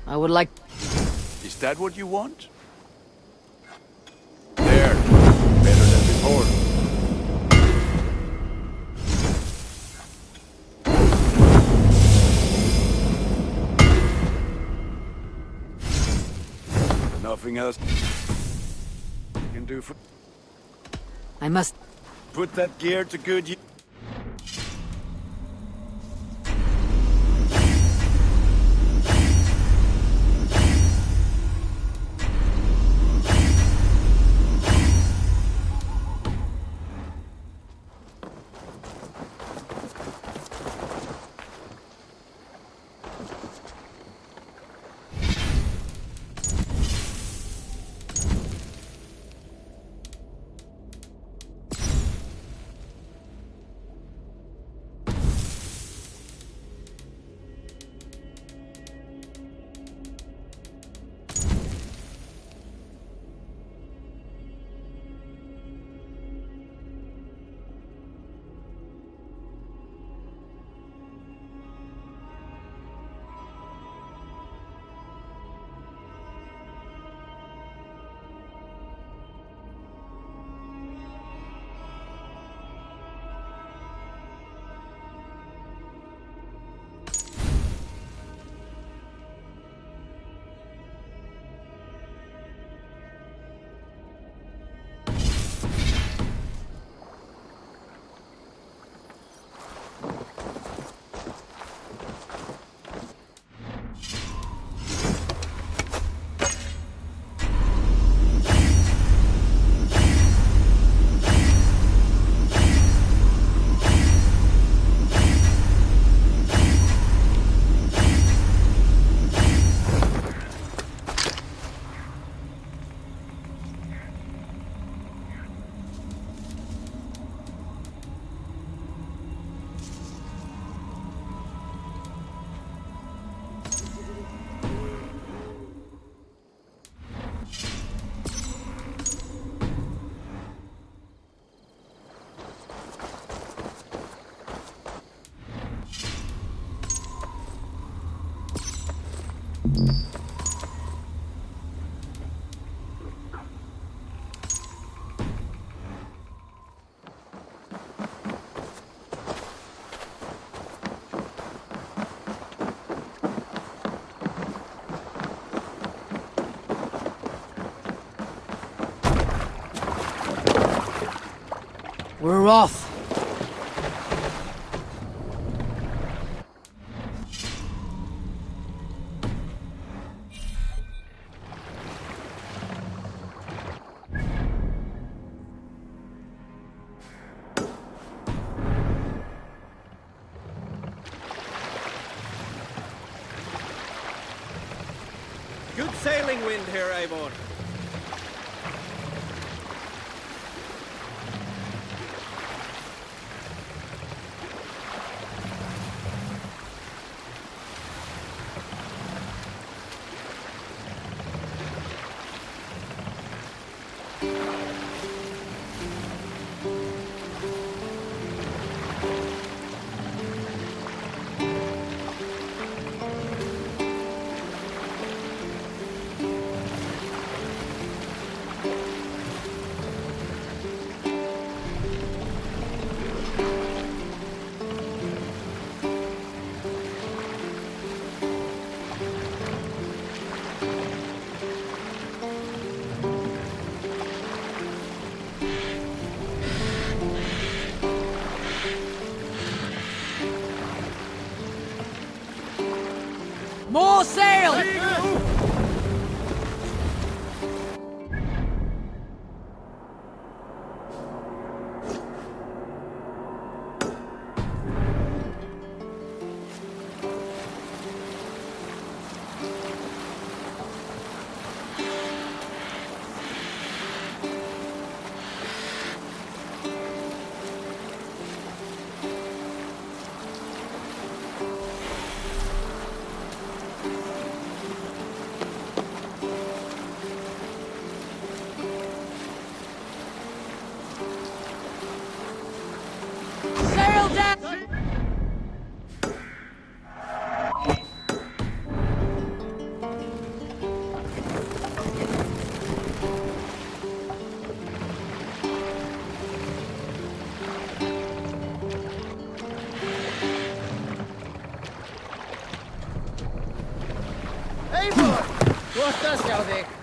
I would like... Is that what you want? There. Better than before. Nothing else you can do for... I must... Put that gear to good use. We're off. Good sailing wind here, Eivor. More sail! Eivor! Þú ert að sjá þig.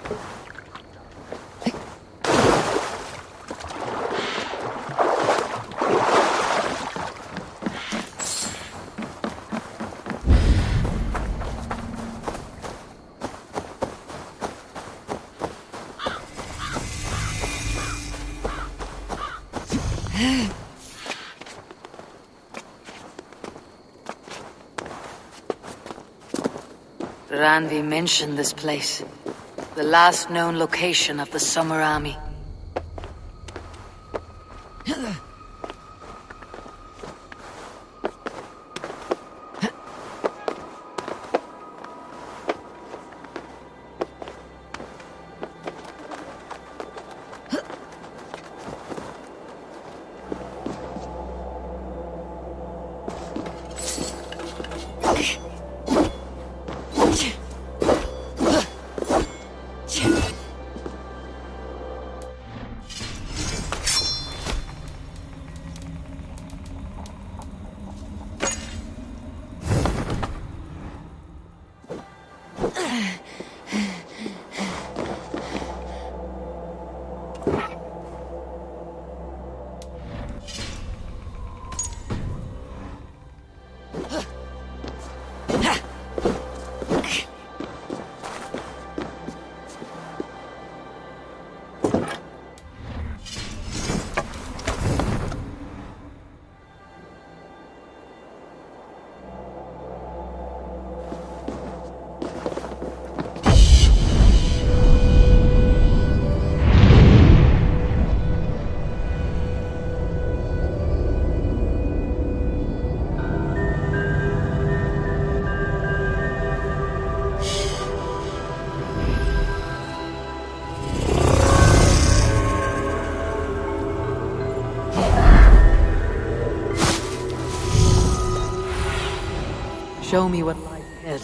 Randi mentioned this place. The last known location of the Summer Army. Show me what lies ahead.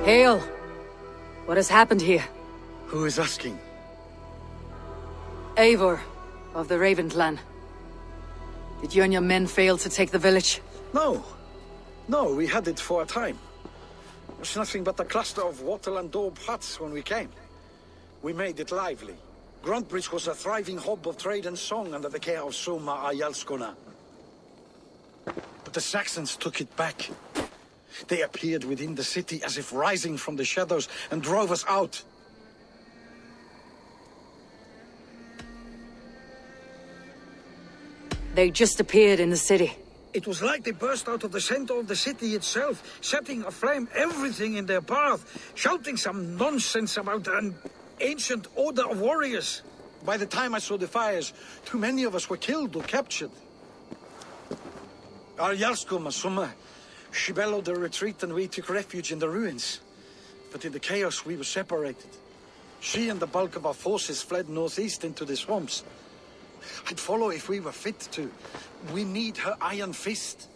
Hail! What has happened here? Who is asking? Eivor, of the Raven clan. Did you and your men fail to take the village? No. No, we had it for a time. It was nothing but a cluster of wattle and daub huts when we came. We made it lively. Gruntbridge was a thriving hub of trade and song under the care of Soma Ayalskona. But the Saxons took it back. They appeared within the city as if rising from the shadows and drove us out. They just appeared in the city. It was like they burst out of the center of the city itself, setting aflame everything in their path, shouting some nonsense about an ancient order of warriors. By the time I saw the fires, too many of us were killed or captured. Our Yarskoma, Summa, she bellowed a retreat and we took refuge in the ruins. But in the chaos we were separated. She and the bulk of our forces fled northeast into the swamps. I'd follow if we were fit to. We need her iron fist.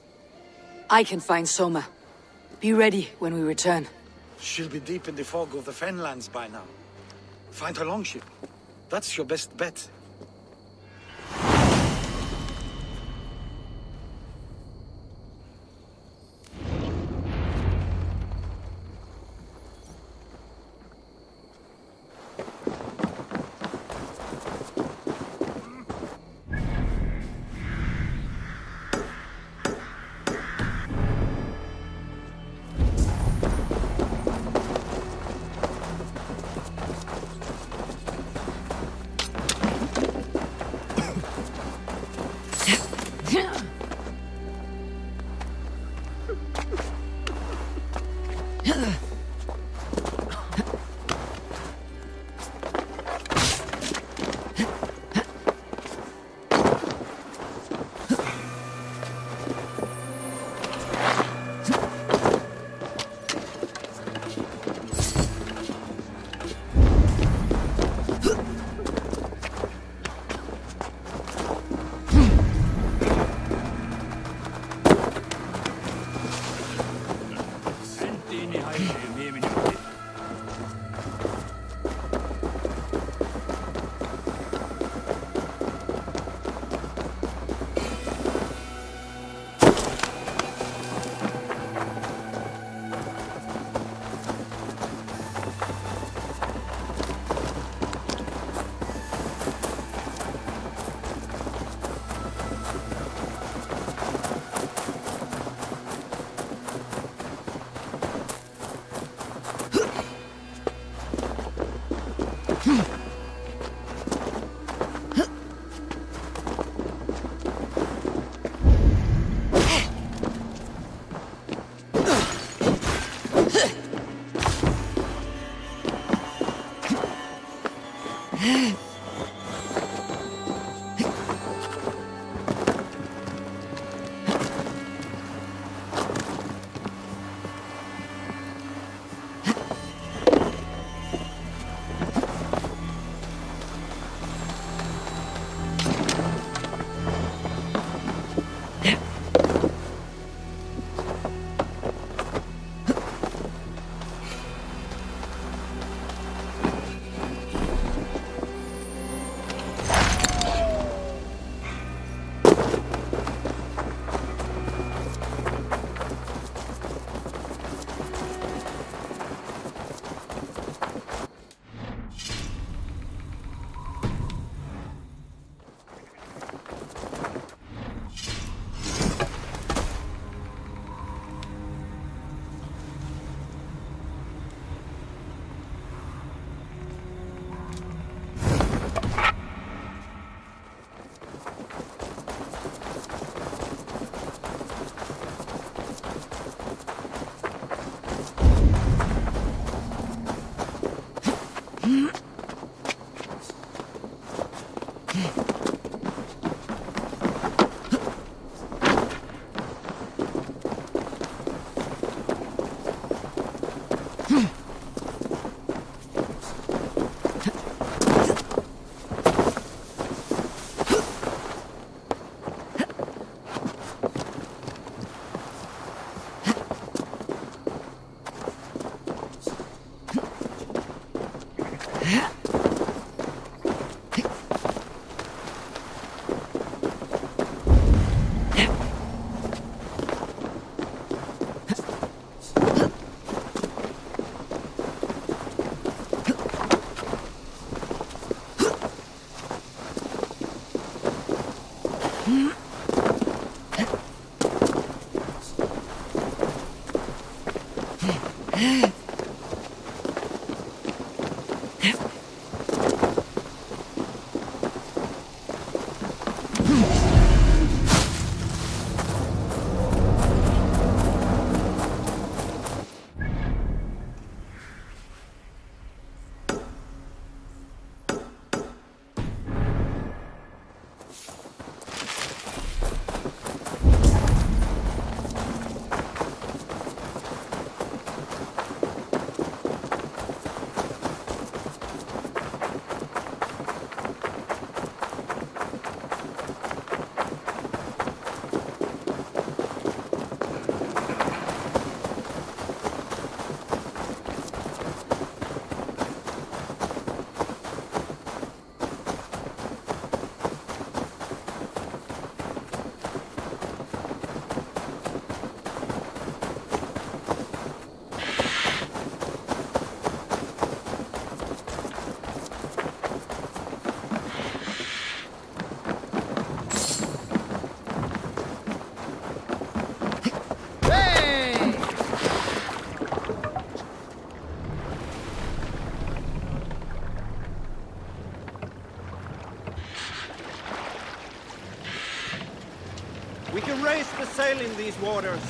I can find Soma. Be ready when we return. She'll be deep in the fog of the Fenlands by now. Find her longship. That's your best bet. We can raise the sail in these waters.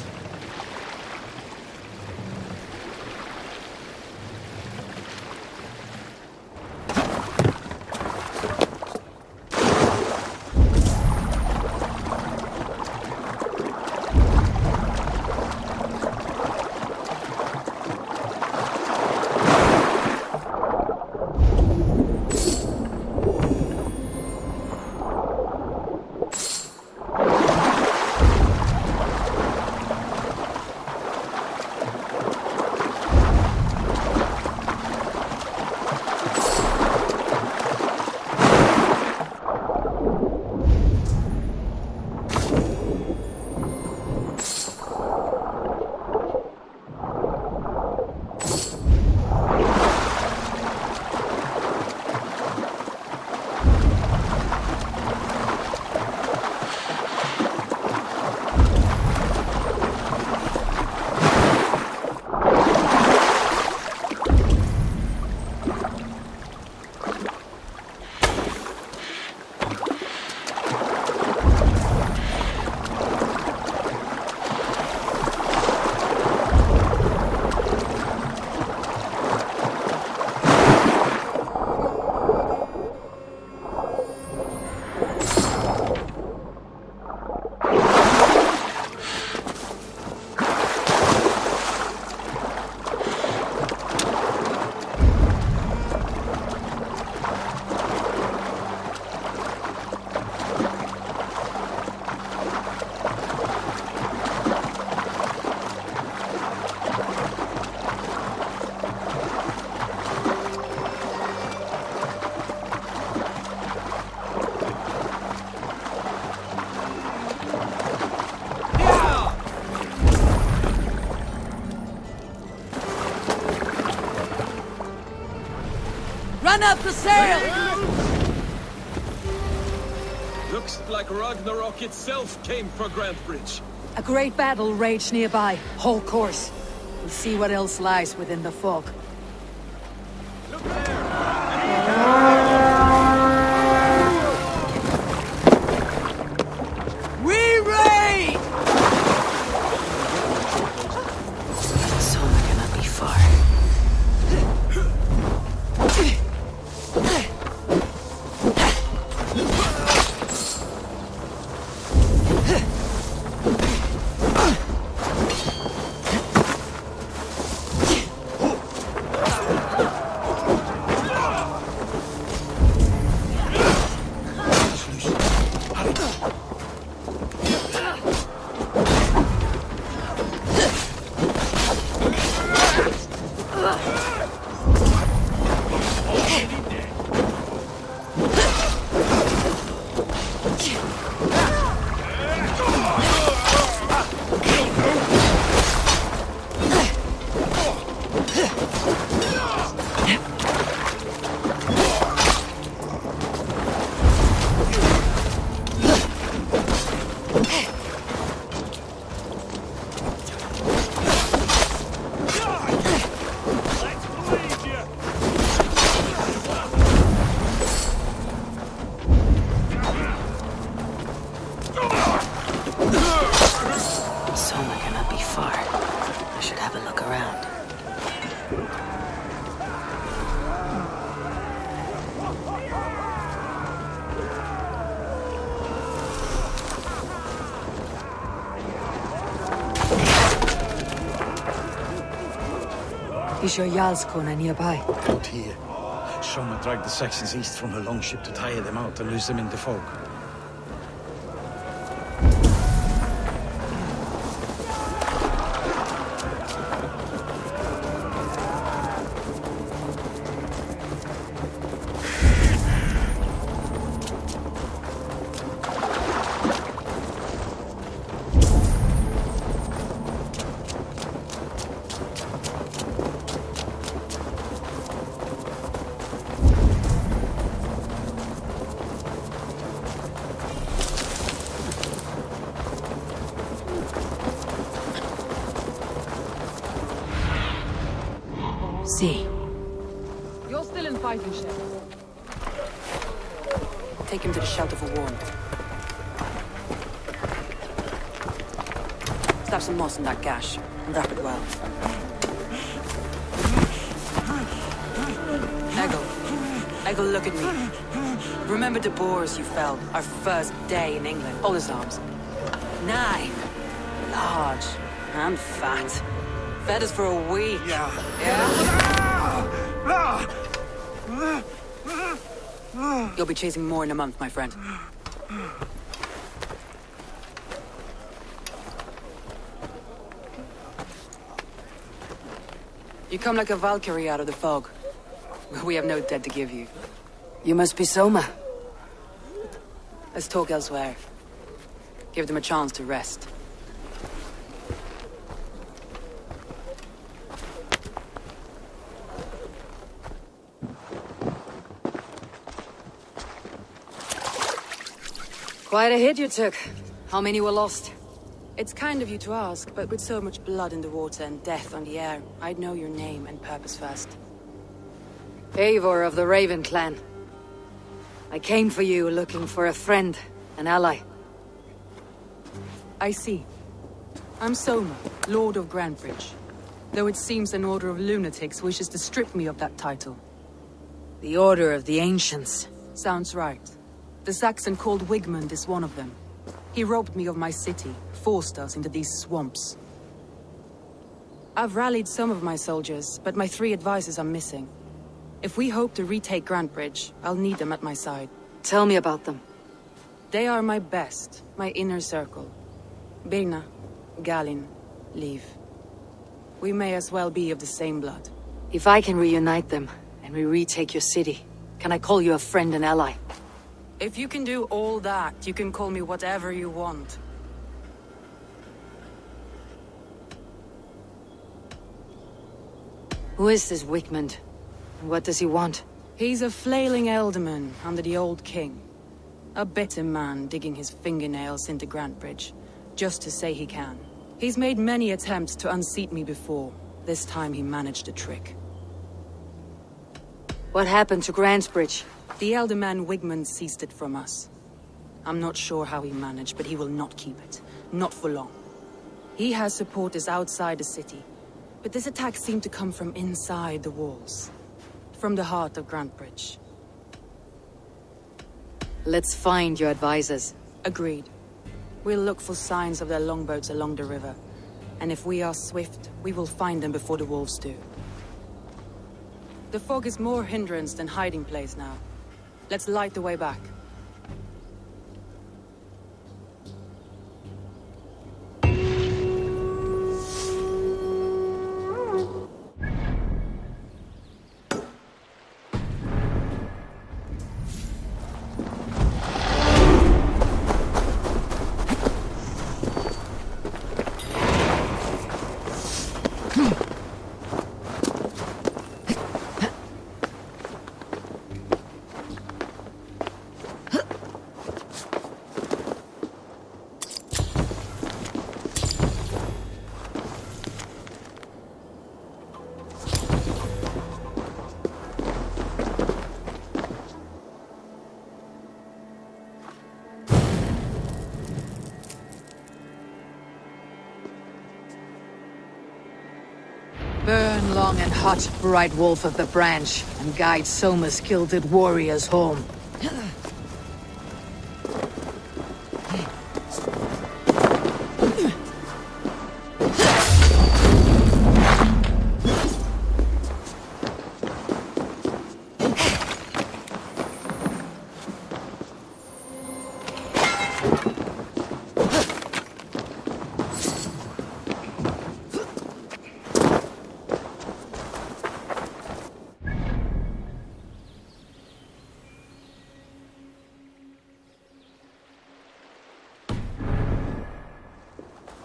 Run up the sail! Looks like Ragnarok itself came for Grantbridge. A great battle raged nearby. Hold course. We'll see what else lies within the fog. We raid! Soma cannot be far. Is your Jarlskona nearby? Out here. Soma dragged the Saxons east from her longship to tire them out and lose them in the fog. See. You're still in fighting shape. Take him to the shelter for warmth. Slap some moss in that gash, and wrap it well. Eggle, look at me. Remember the boars you felled, our first day in England? Hold his arms. 9. Large and fat. Fed us for a week. Yeah? You'll be chasing more in a month, my friend. You come like a Valkyrie out of the fog. We have no dead to give you. You must be Soma. Let's talk elsewhere. Give them a chance to rest. Quite a hit you took. How many were lost? It's kind of you to ask, but with so much blood in the water and death on the air, I'd know your name and purpose first. Eivor of the Raven clan. I came for you looking for a friend, an ally. I see. I'm Soma, Lord of Grantebridge. Though it seems an order of lunatics wishes to strip me of that title. The Order of the Ancients. Sounds right. The Saxon called Wigmund is one of them. He robbed me of my city, forced us into these swamps. I've rallied some of my soldiers, but my 3 advisors are missing. If we hope to retake Grantebridge, I'll need them at my side. Tell me about them. They are my best, my inner circle. Birna, Galin, Liv. We may as well be of the same blood. If I can reunite them, and we retake your city, can I call you a friend and ally? If you can do all that, you can call me whatever you want. Who is this Wigmund? And what does he want? He's a flailing elderman under the old king. A bitter man digging his fingernails into Grantebridge, just to say he can. He's made many attempts to unseat me before. This time he managed a trick. What happened to Grantebridge? The elder man Wigmund seized it from us. I'm not sure how he managed, but he will not keep it. Not for long. He has supporters outside the city, but this attack seemed to come from inside the walls. From the heart of Grantebridge. Let's find your advisors. Agreed. We'll look for signs of their longboats along the river. And if we are swift, we will find them before the wolves do. The fog is more hindrance than hiding place now. Let's light the way back. Burn long and hot, bright wolf of the branch, and guide Soma's gilded warriors home.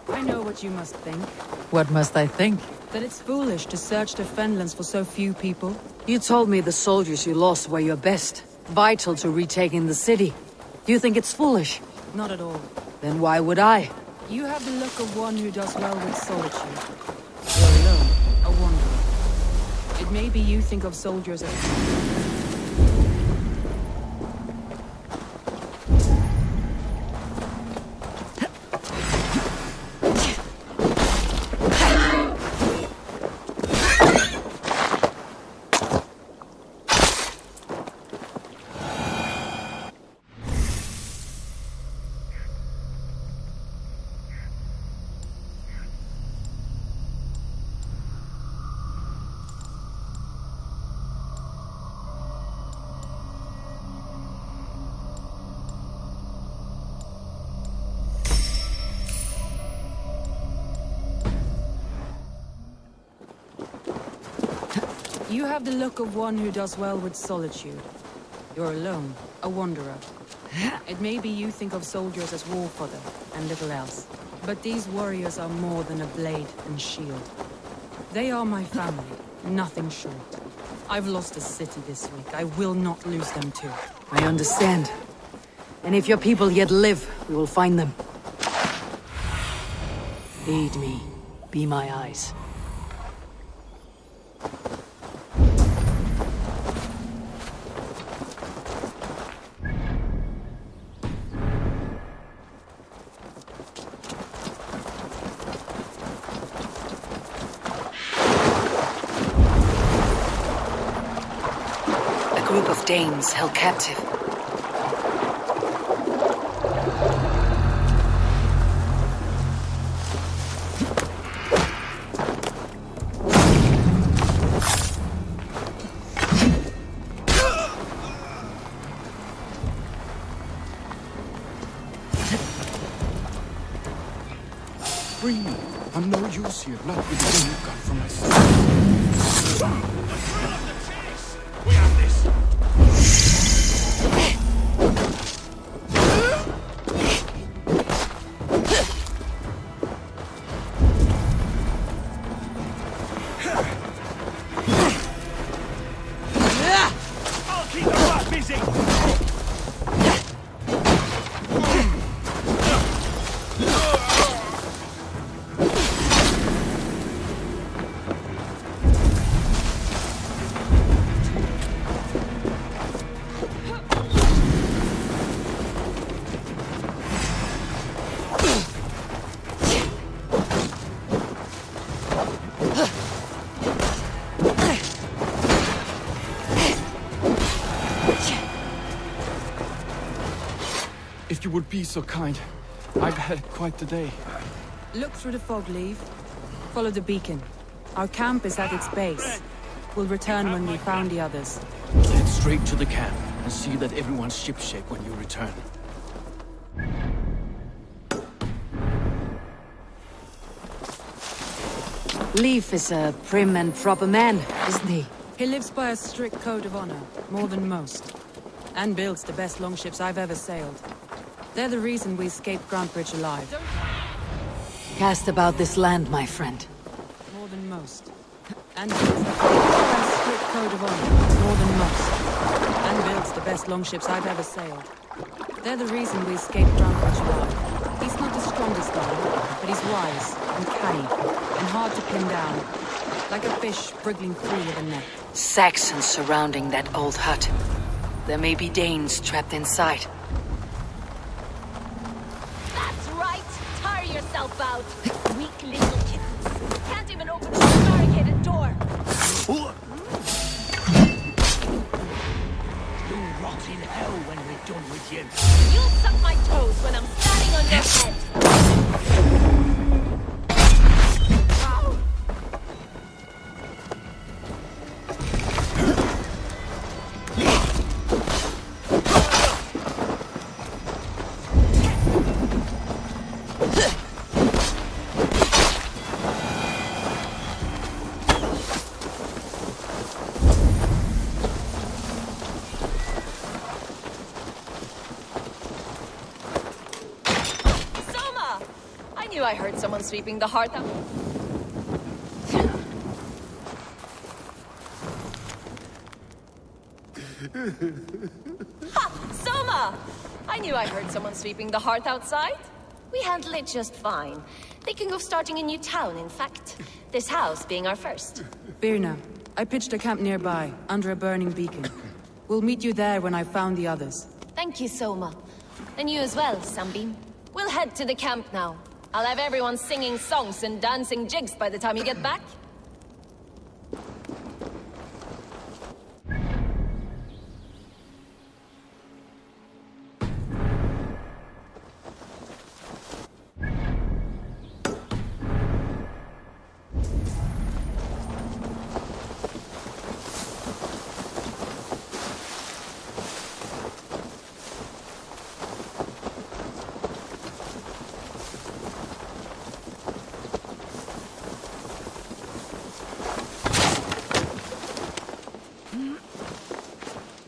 I know what you must think. What must I think? That it's foolish to search the Fenlands for so few people. You told me the soldiers you lost were your best, vital to retaking the city. Do you think it's foolish? Not at all. Then why would I? You have the look of one who does well with solitude. You're alone, a wanderer. It may be you think of soldiers as... You have the look of one who does well with solitude. You're alone, a wanderer. It may be you think of soldiers as war fodder, and little else. But these warriors are more than a blade and shield. They are my family, nothing short. I've lost a city this week. I will not lose them too. I understand. And if your people yet live, we will find them. Aid me. Be my eyes. A group of Danes held captive. Free me. I'm no use here, not with the thing you got from myself. We have this. I'll keep the rat busy. If you would be so kind, I've had quite the day. Look through the fog leaf. Follow the beacon. Our camp is at its base. We'll return when we found the others. Head straight to the camp and see that everyone's shipshape when you return. Leif is a prim and proper man, isn't he? He lives by a strict code of honor, more than most. And builds the best longships I've ever sailed. They're the reason we escaped Grantbridge alive. Cast about this land, my friend. More than most. And builds a strict code of honor, more than most. And builds the best longships I've ever sailed. They're the reason we escaped Grantbridge alive. He's not the strongest man, but he's wise and canny and hard to pin down. Like a fish wriggling free with a net. Saxons surrounding that old hut. There may be Danes trapped inside. That's right! Tire yourself out! Weak little kittens. Can't even open a barricaded door! done with you. You'll suck my toes when I'm standing on your head. I heard someone sweeping the hearth out. Ha! Soma! I knew I heard someone sweeping the hearth outside. We handle it just fine. Thinking of starting a new town, in fact. This house being our first. Birna, I pitched a camp nearby, under a burning beacon. We'll meet you there when I've found the others. Thank you, Soma. And you as well, Sunbeam. We'll head to the camp now. I'll have everyone singing songs and dancing jigs by the time you get back.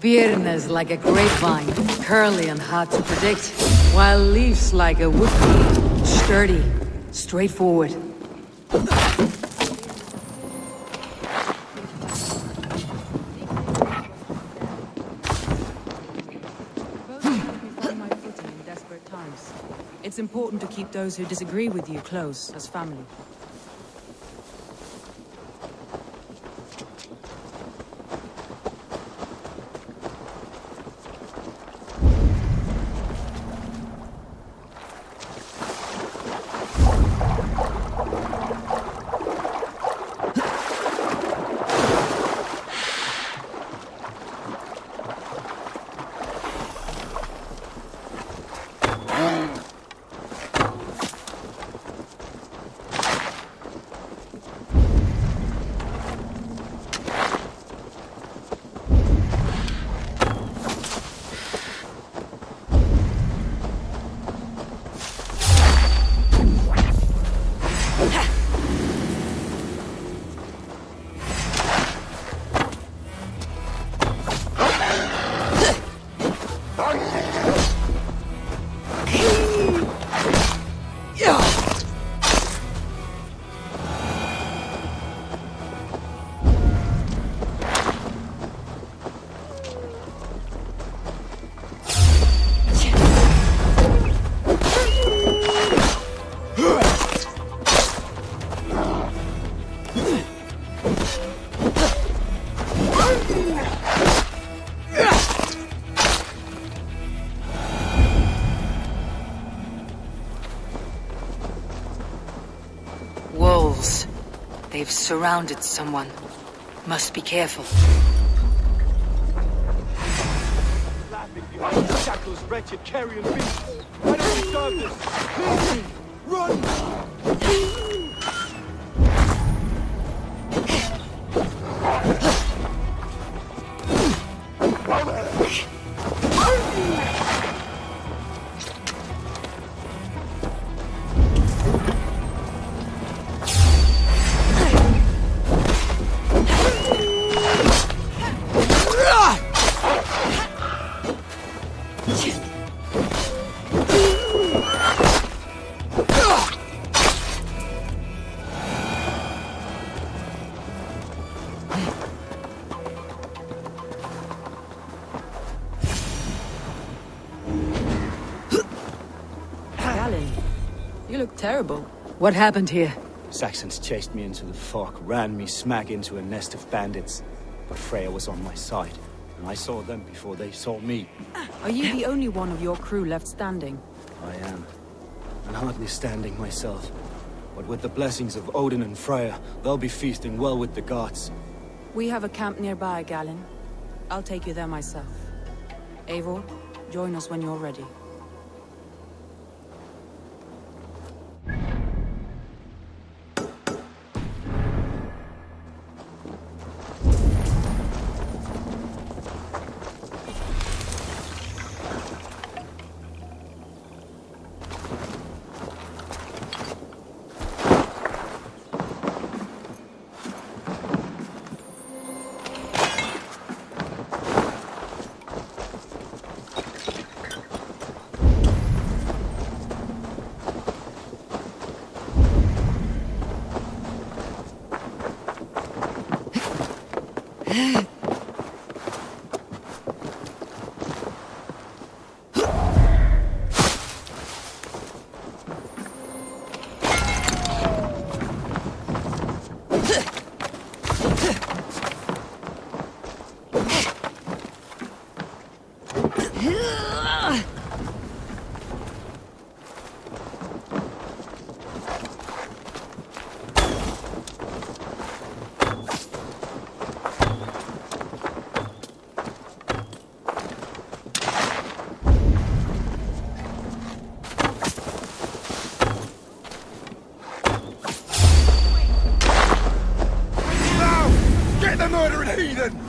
Birna's like a grapevine, curly and hard to predict, while Leaf's like a woodpea, sturdy, straightforward. It's important to keep those who disagree with you close, as family. They've surrounded someone. Must be careful. Laughing behind the shackles, wretched carrion beast. Why don't we stop this? Please, run! You look terrible. What happened here? Saxons chased me into the fog, ran me smack into a nest of bandits. But Freya was on my side, and I saw them before they saw me. Are you the only one of your crew left standing? I am. And hardly standing myself. But with the blessings of Odin and Freya, they'll be feasting well with the gods. We have a camp nearby, Galen. I'll take you there myself. Eivor, Join us when you're ready. Get the murdering heathen!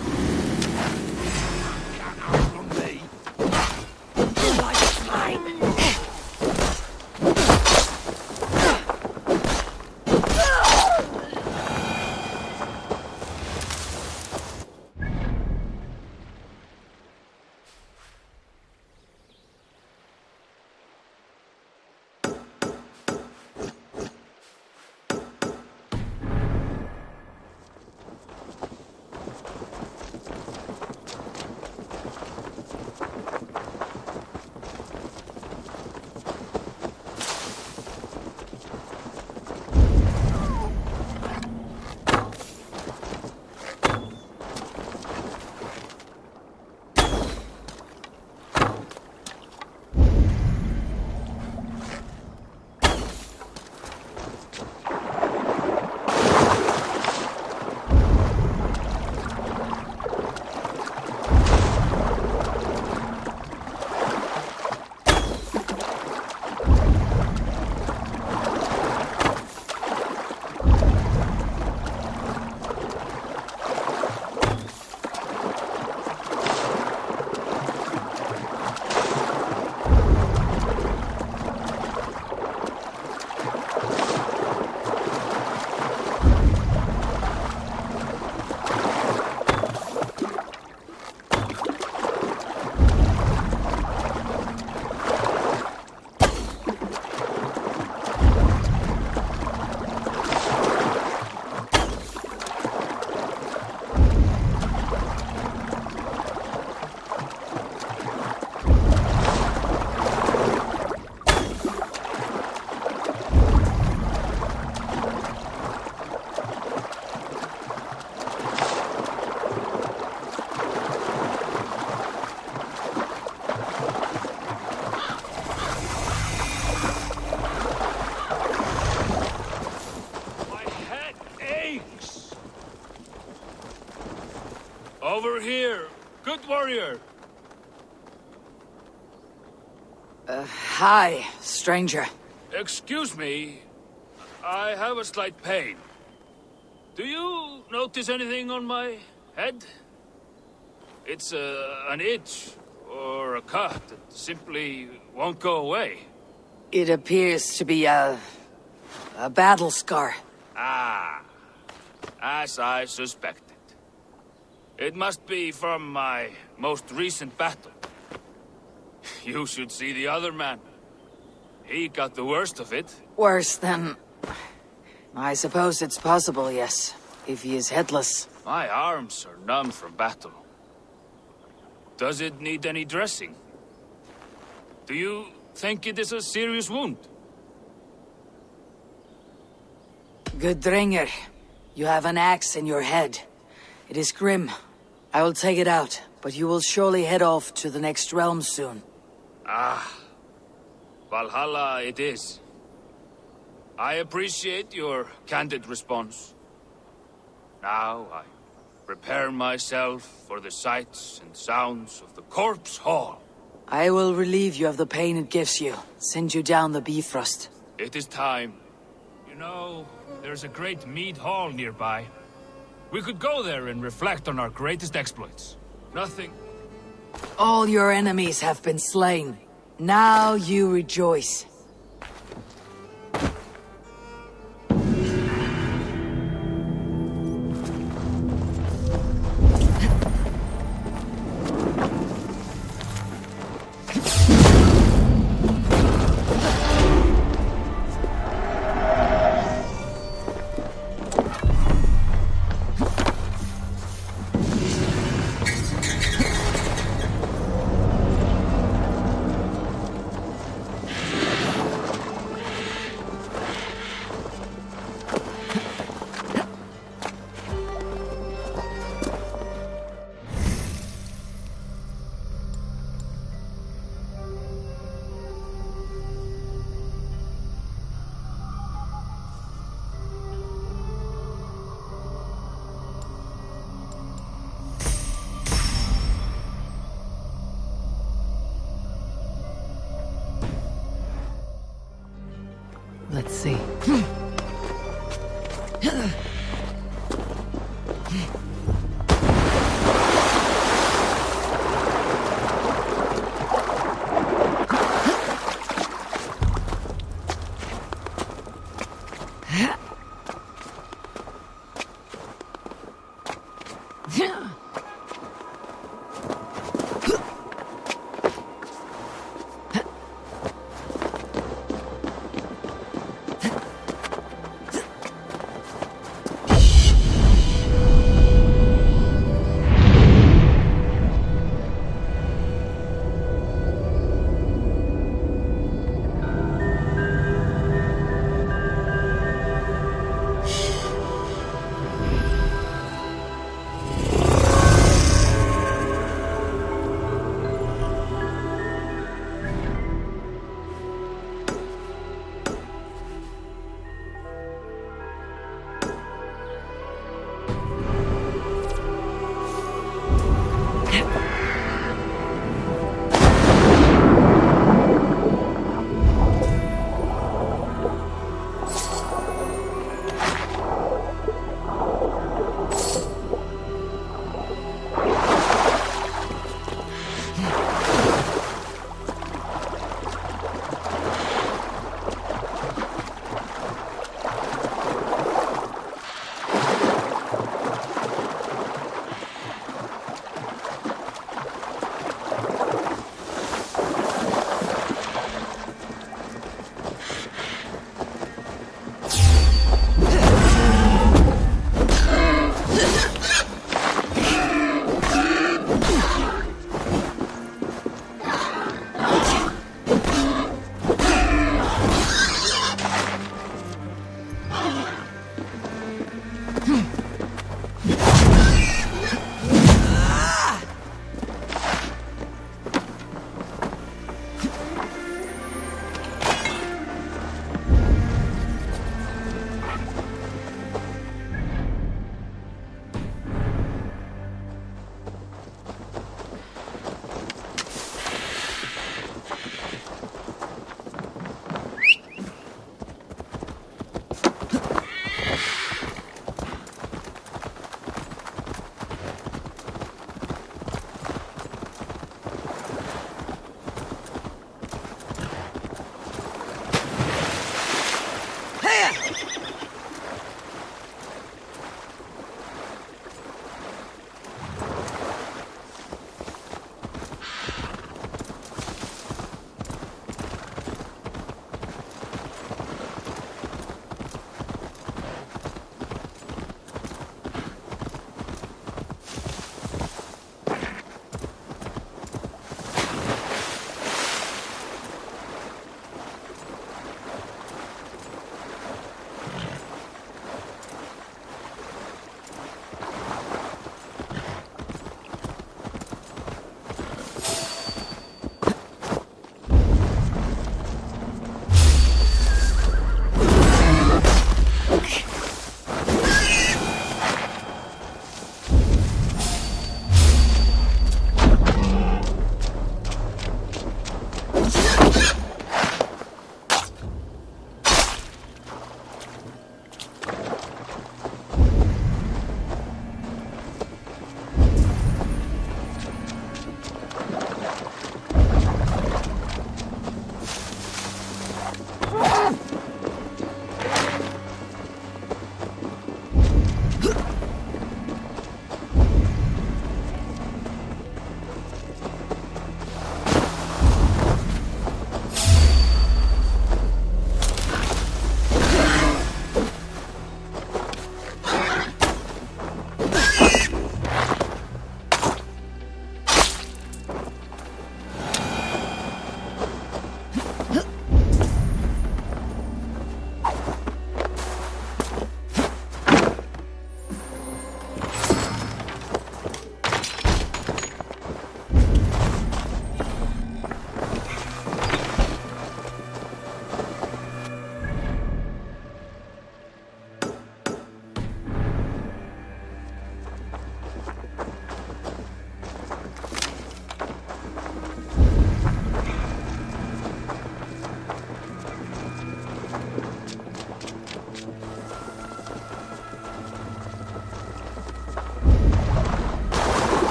Over here, good warrior. Hi, stranger. Excuse me, I have a slight pain. Do you notice anything on my head? It's an itch or a cut that simply won't go away. It appears to be a battle scar. Ah, as I suspected. It must be from my most recent battle. You should see the other man. He got the worst of it. Worse than... I suppose it's possible, yes. If he is headless. My arms are numb from battle. Does it need any dressing? Do you think it is a serious wound? Good Dringer. You have an axe in your head. It is grim. I will take it out, but you will surely head off to the next realm soon. Ah, Valhalla it is. I appreciate your candid response. Now I prepare myself for the sights and sounds of the corpse hall. I will relieve you of the pain it gives you. Send you down the Bifrost. It is time. You know, there's a great mead hall nearby. We could go there and reflect on our greatest exploits. Nothing... All your enemies have been slain. Now you rejoice. Let's see.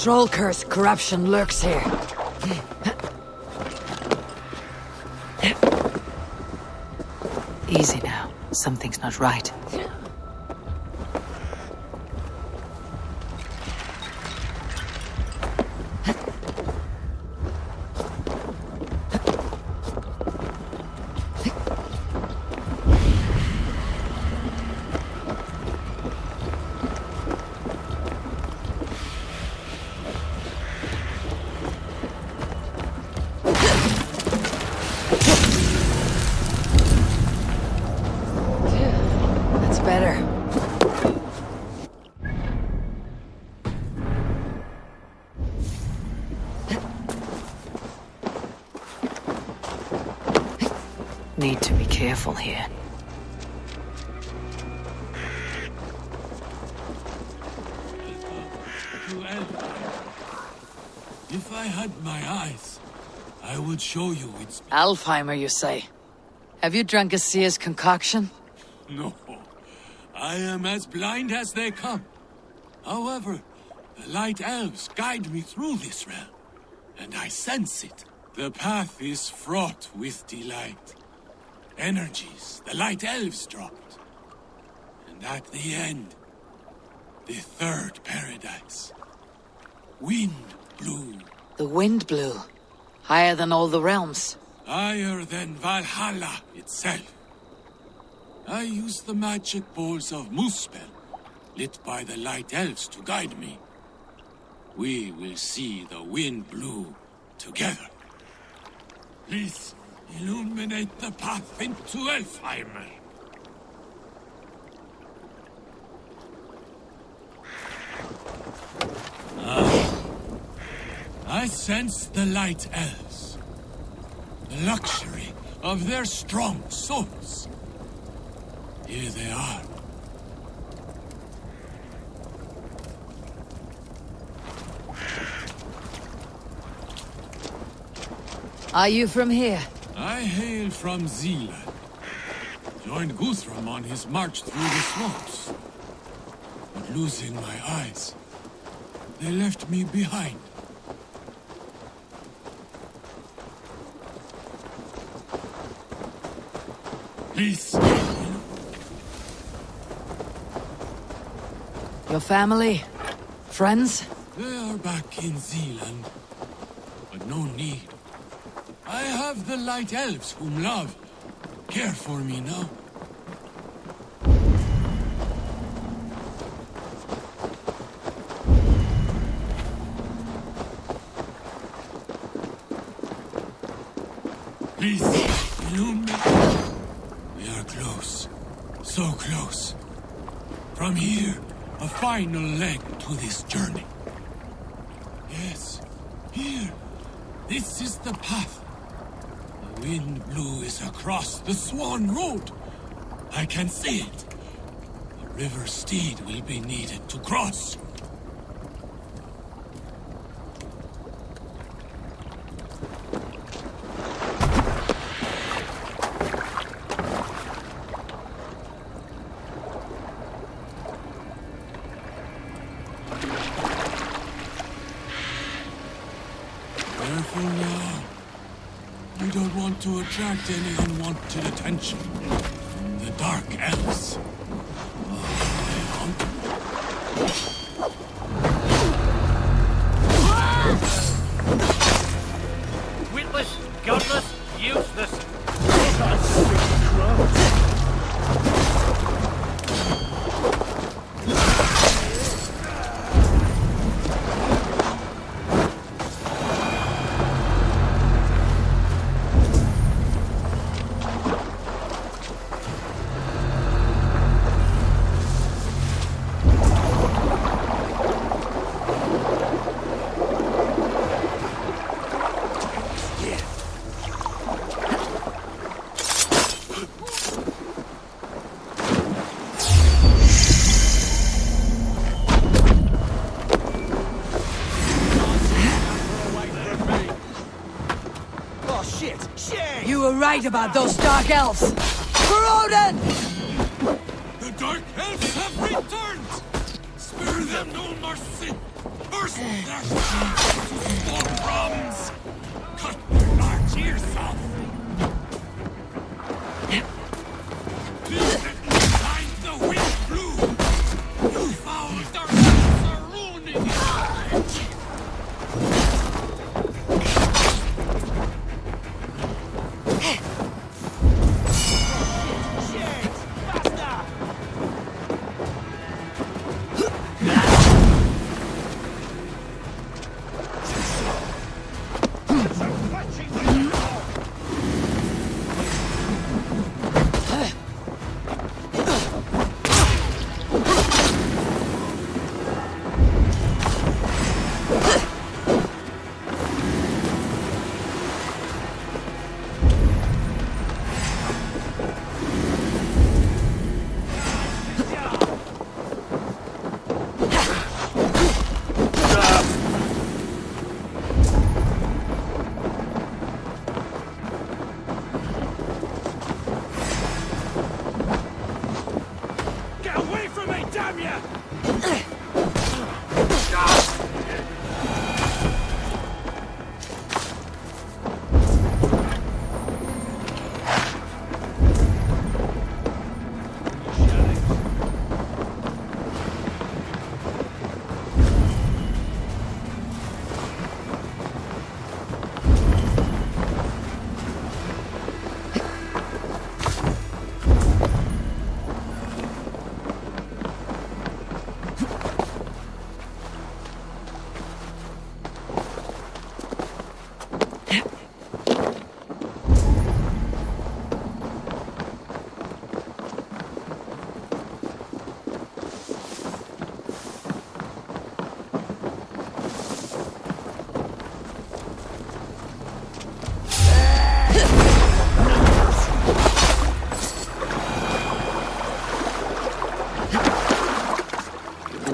Troll curse corruption lurks here. Easy now. Something's not right. That's better. Need to be careful here. If I had my eyes, I would show you its... Alfheimer, you say? Have you drunk a seer's concoction? No. I am as blind as they come. However, the light elves guide me through this realm, and I sense it. The path is fraught with delight. Energies the light elves dropped. And at the end, the third paradise. Wind blew. The wind blew. Higher than all the realms. Higher than Valhalla itself. I used the magic balls of Muspel, lit by the light elves to guide me. We will see the wind blew together. Please, illuminate the path into Elfheimer. I sense the light elves. The luxury of their strong souls. Here they are. Are you from here? I hail from Zealand. Joined Guthrum on his march through the swamps. But losing my eyes, they left me behind. Please. Your family? Friends? They are back in Zealand. But no need. I have the light elves whom love care for me now. Please, illuminate. We are close. So close. From here, a final leg to this journey. Yes, here. This is the path. The wind blew is across the Swan Road. I can see it. The river steed will be needed to cross. Careful now. You don't want to attract any unwanted attention from the Dark Elves. Witless, godless, useless. You were right about those Dark Elves! For Odin! The Dark Elves have returned! Spare them no mercy! Burst their stars to small crumbs! Cut their large ears off! Find the wind blew! You foul darkness are ruining it!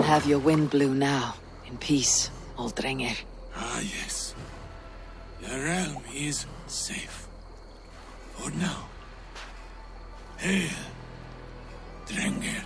Have your wind blew now, in peace, old Drengr. Ah, yes. The realm is safe. For now. Hail, Drengr.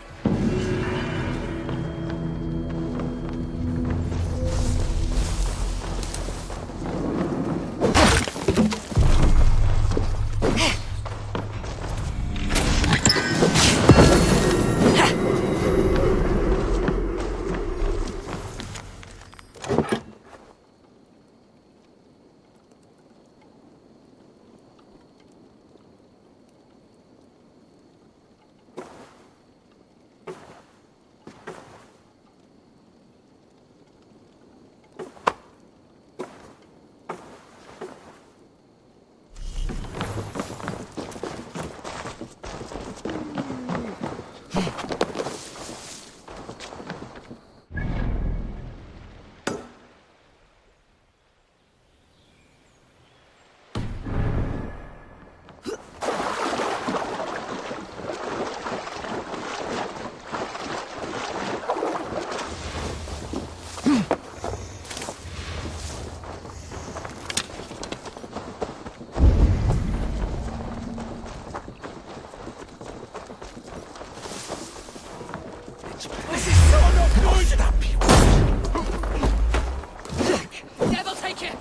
Devil take it!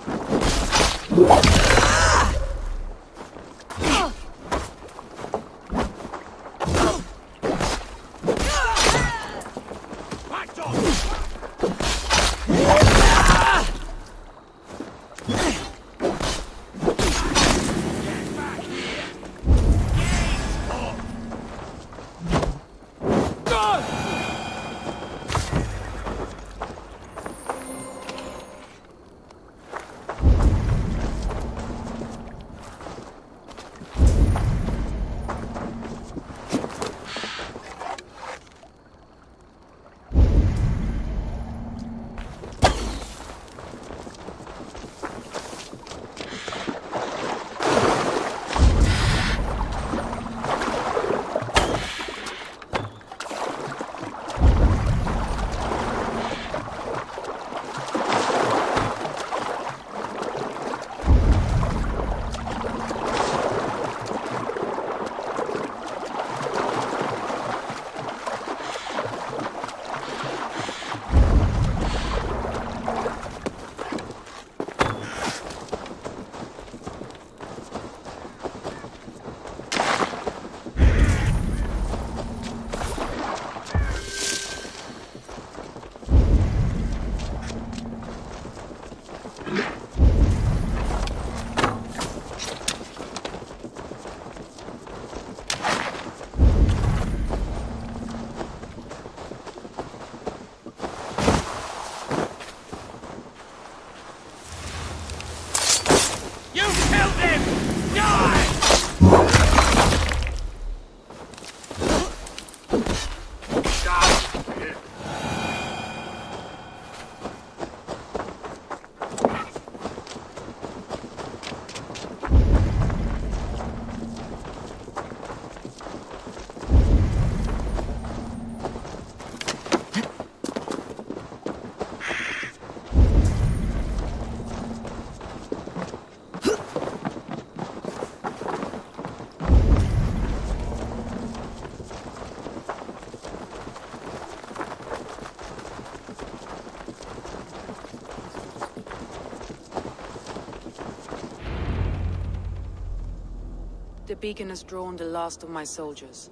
beacon has drawn the last of my soldiers.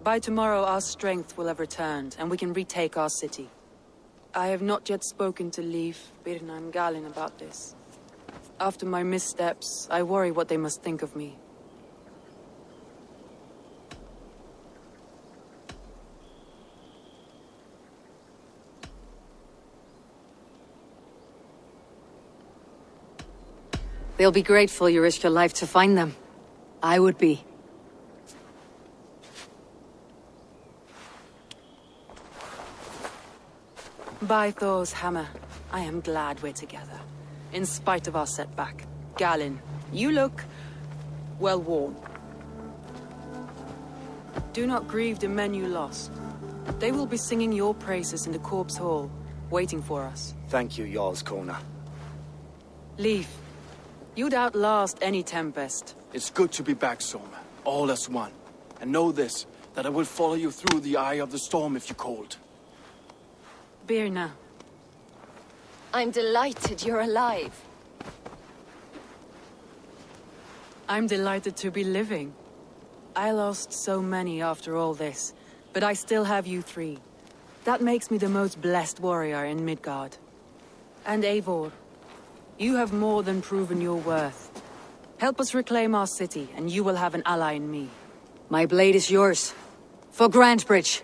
By tomorrow, our strength will have returned, and we can retake our city. I have not yet spoken to Leif, Birna, and Galin about this. After my missteps, I worry what they must think of me. They'll be grateful you risked your life to find them. I would be. By Thor's hammer, I am glad we're together. In spite of our setback. Galin, you look well worn. Do not grieve the men you lost. They will be singing your praises in the Corpse Hall, waiting for us. Thank you, Jarl's Kona. Leif, you'd outlast any tempest. It's good to be back, Soma. All as one. And know this, that I will follow you through the eye of the storm if you're cold. Birna. I'm delighted you're alive. I'm delighted to be living. I lost so many after all this, but I still have you three. That makes me the most blessed warrior in Midgard. And Eivor, you have more than proven your worth. Help us reclaim our city, and you will have an ally in me. My blade is yours. For Grantebridge.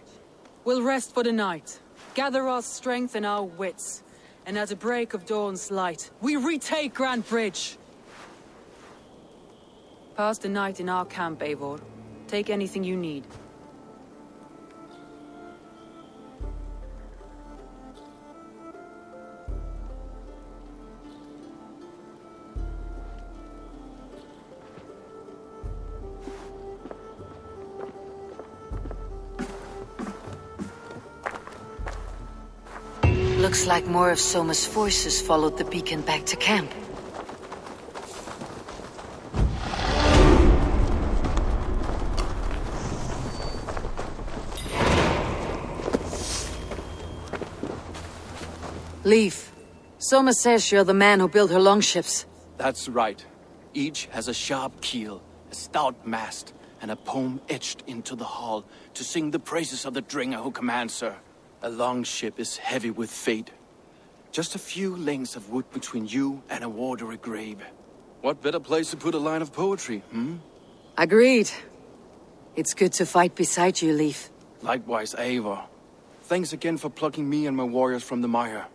We'll rest for the night. Gather our strength and our wits. And at the break of dawn's light, we retake Grantebridge! Pass the night in our camp, Eivor. Take anything you need. Looks like more of Soma's forces followed the beacon back to camp. Leif, Soma says you're the man who built her longships. That's right. Each has a sharp keel, a stout mast, and a poem etched into the hull to sing the praises of the Dringer who commands her. A longship is heavy with fate. Just a few lengths of wood between you and a watery grave. What better place to put a line of poetry, hmm? Agreed. It's good to fight beside you, Leif. Likewise, Eivor. Thanks again for plucking me and my warriors from the mire.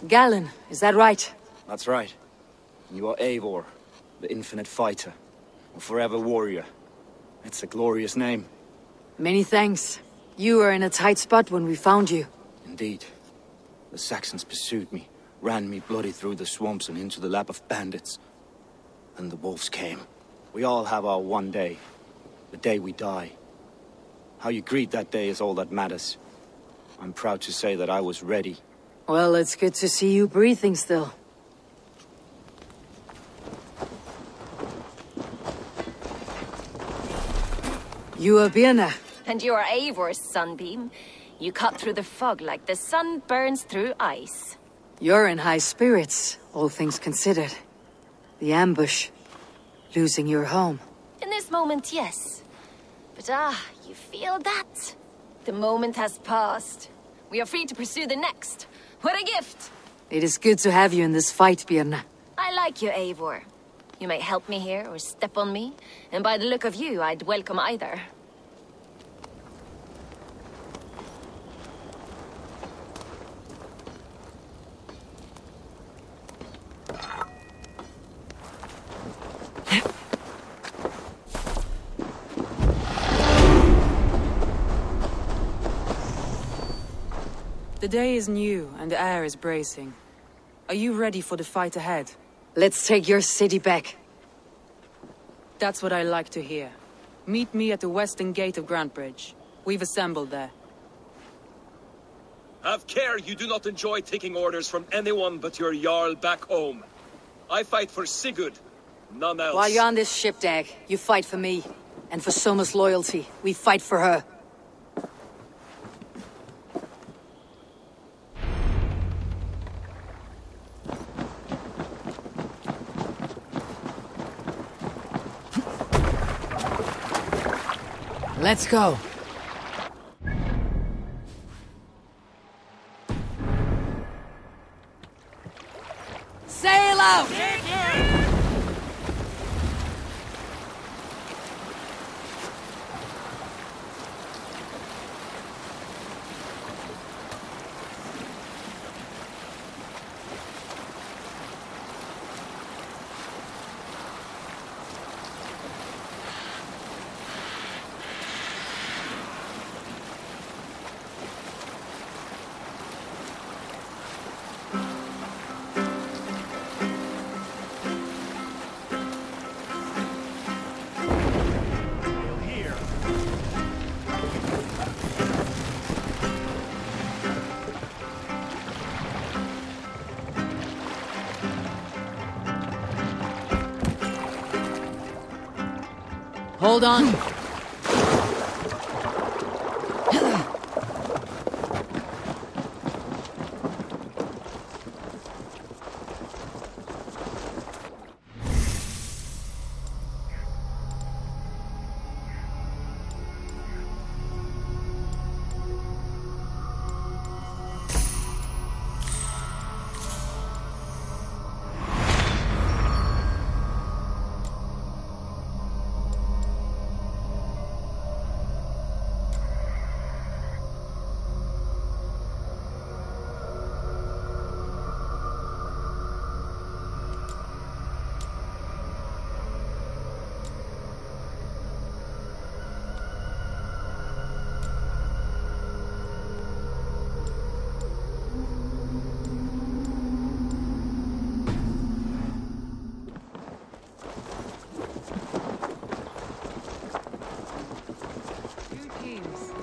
Galin, is that right? That's right. You are Eivor, the infinite fighter, a forever warrior. It's a glorious name. Many thanks. You were in a tight spot when we found you. Indeed. The Saxons pursued me, ran me bloody through the swamps and into the lap of bandits. Then the wolves came. We all have our one day. The day we die. How you greet that day is all that matters. I'm proud to say that I was ready. Well, it's good to see you breathing still. You are Birna. And you are Eivor's sunbeam. You cut through the fog like the sun burns through ice. You're in high spirits, all things considered. The ambush. Losing your home. In this moment, yes. But you feel that? The moment has passed. We are free to pursue the next. What a gift! It is good to have you in this fight, Birna. I like you, Eivor. You may help me here or step on me, and by the look of you, I'd welcome either. The day is new, and the air is bracing. Are you ready for the fight ahead? Let's take your city back. That's what I like to hear. Meet me at the western gate of Grantebridge. We've assembled there. Have care you do not enjoy taking orders from anyone but your Jarl back home. I fight for Sigurd, none else. While you're on this ship, Dag, you fight for me. And for Soma's loyalty, we fight for her. Let's go. Sail out! Hold on.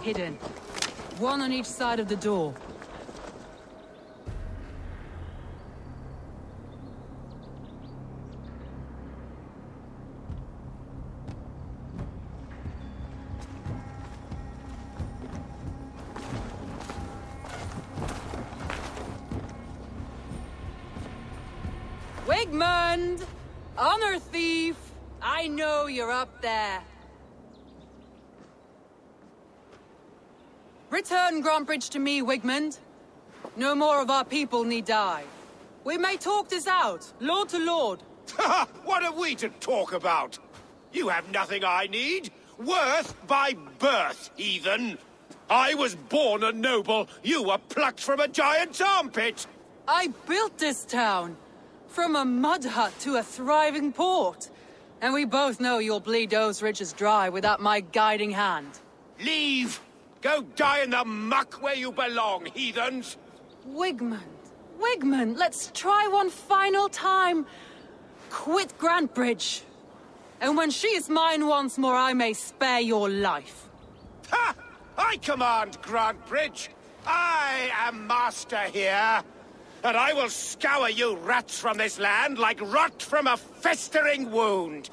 Hidden. One on each side of the door. Wigmund! Honor thief! I know you're up there. Return Grantbridge to me, Wigmund. No more of our people need die. We may talk this out, lord to lord. What are we to talk about? You have nothing I need. Worth by birth, heathen. I was born a noble. You were plucked from a giant's armpit. I built this town. From a mud hut to a thriving port. And we both know you'll bleed those riches dry without my guiding hand. Leave! Go die in the muck where you belong, heathens! Wigmund, let's try one final time. Quit Grantbridge. And when she is mine once more, I may spare your life. Ha! I command Grantbridge. I am master here. And I will scour you rats from this land like rot from a festering wound.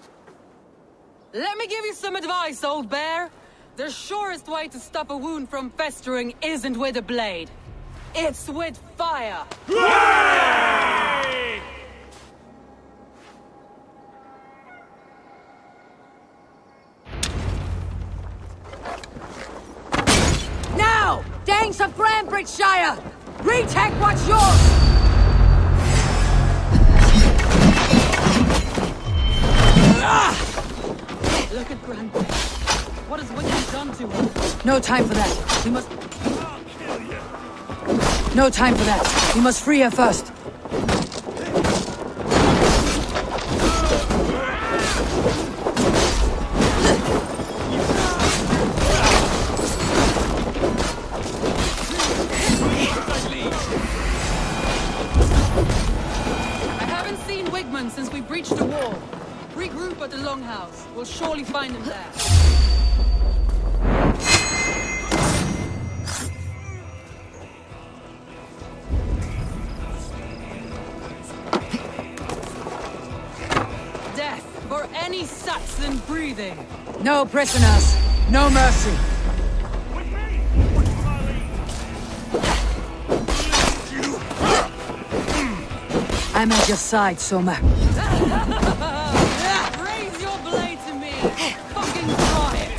Let me give you some advice, old bear. The surest way to stop a wound from festering isn't with a blade. It's with fire! Hooray! Now! Danes of Grantbridgeshire! Retake what's yours! Look at Grantbridge. What has Wigmund done to her? No time for that. We must... I'll kill you. No time for that. We must free her first. I haven't seen Wigmund since we breached the wall. Regroup at the Longhouse. We'll surely find him there. Death for any Saxon breathing. No prisoners. No mercy. I'm at your side, Soma. Raise your blade to me. Fucking try it.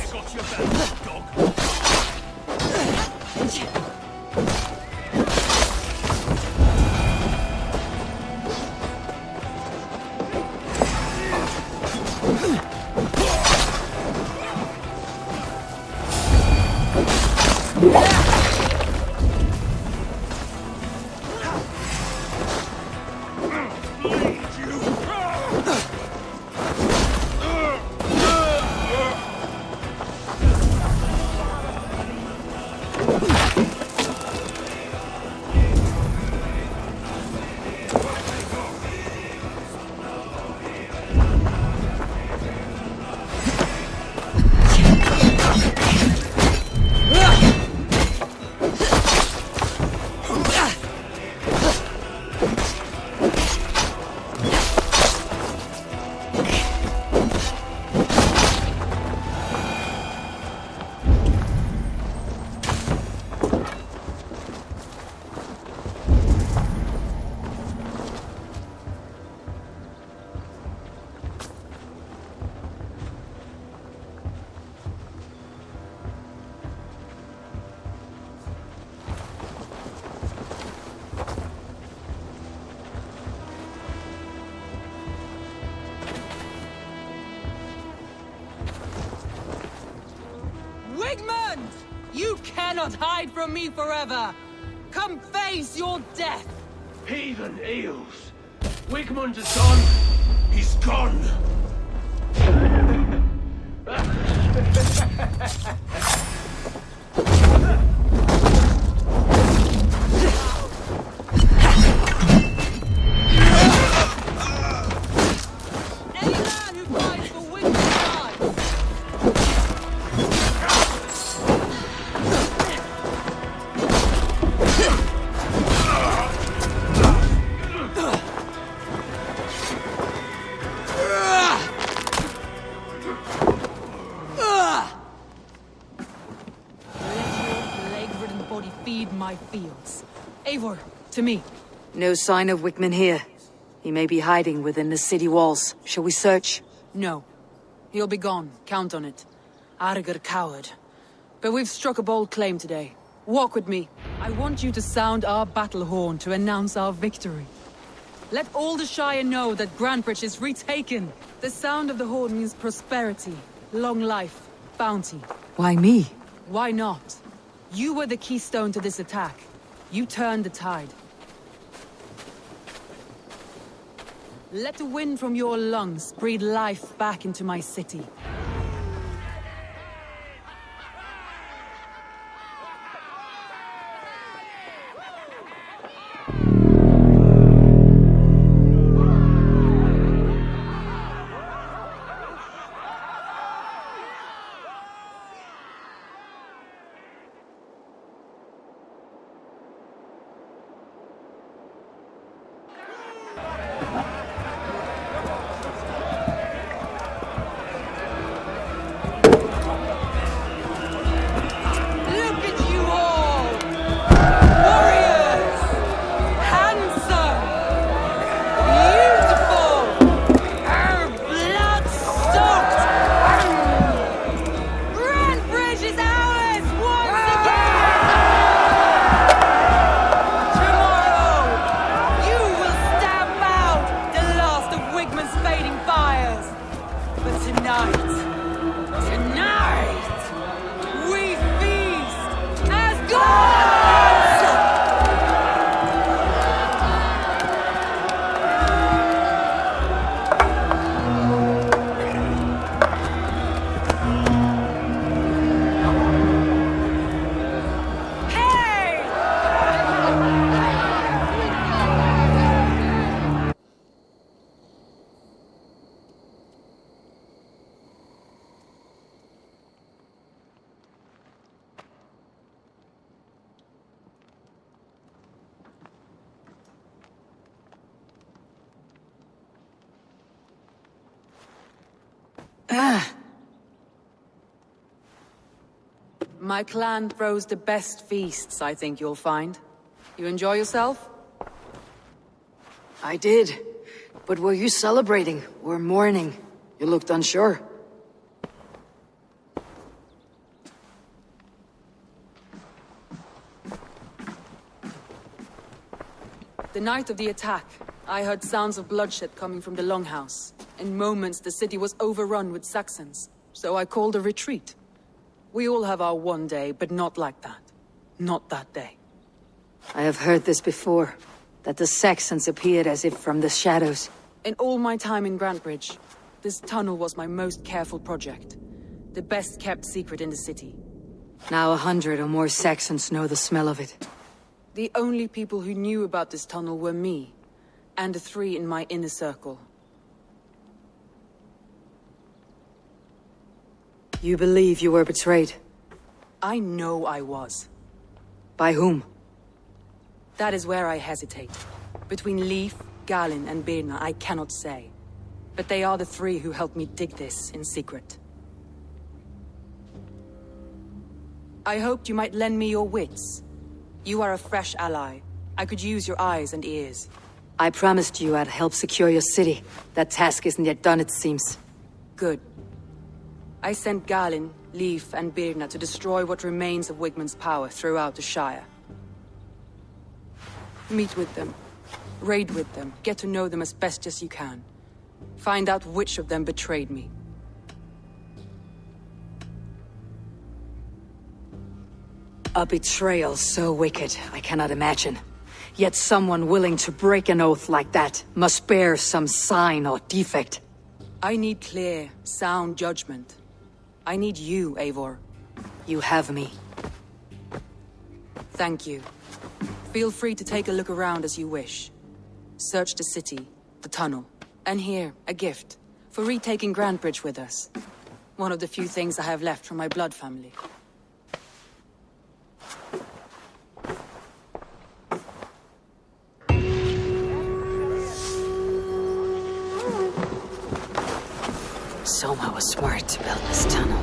Wigmund! You cannot hide from me forever! Come face your death! Heathen eels! Wigmund is gone! He's gone! Any man who fights for Wigmund dies! Feed my fields. Eivor, to me. No sign of Wickman here. He may be hiding within the city walls. Shall we search? No. He'll be gone. Count on it. Arger coward. But we've struck a bold claim today. Walk with me. I want you to sound our battle horn to announce our victory. Let all the Shire know that Grantbridge is retaken. The sound of the horn means prosperity, long life, bounty. Why me? Why not? You were the keystone to this attack. You turned the tide. Let the wind from your lungs breathe life back into my city. My clan throws the best feasts, I think you'll find. You enjoy yourself? I did. But were you celebrating or mourning? You looked unsure. The night of the attack, I heard sounds of bloodshed coming from the Longhouse. In moments, the city was overrun with Saxons, so I called a retreat. We all have our one day, but not like that. Not that day. I have heard this before. that the Saxons appeared as if from the shadows. In all my time in Grantebridge, this tunnel was my most careful project. The best kept secret in the city. Now 100 or more Saxons know the smell of it. The only people who knew about this tunnel were me, and the 3 in my inner circle. You believe you were betrayed? I know I was. By whom? That is where I hesitate. Between Leif, Galin, and Birna, I cannot say. But they are the 3 who helped me dig this in secret. I hoped you might lend me your wits. You are a fresh ally. I could use your eyes and ears. I promised you I'd help secure your city. That task isn't yet done, it seems. Good. I sent Galin, Leif, and Birna to destroy what remains of Wigmund's power throughout the Shire. Meet with them. Raid with them. Get to know them as best as you can. Find out which of them betrayed me. A betrayal so wicked, I cannot imagine. Yet someone willing to break an oath like that must bear some sign or defect. I need clear, sound judgment. I need you, Eivor. You have me. Thank you. Feel free to take a look around as you wish. Search the city, the tunnel, and here, a gift, for retaking Grantebridge with us. One of the few things I have left from my blood family. Soma was smart to build this tunnel.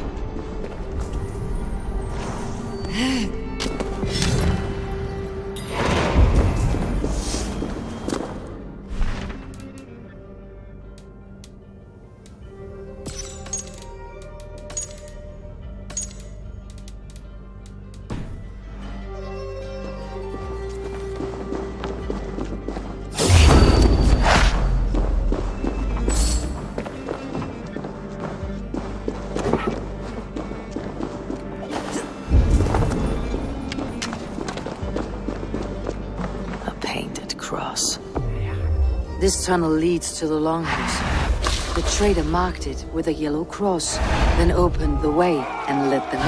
This tunnel leads to the Longhouse. The trader marked it with a yellow cross, then opened the way and let them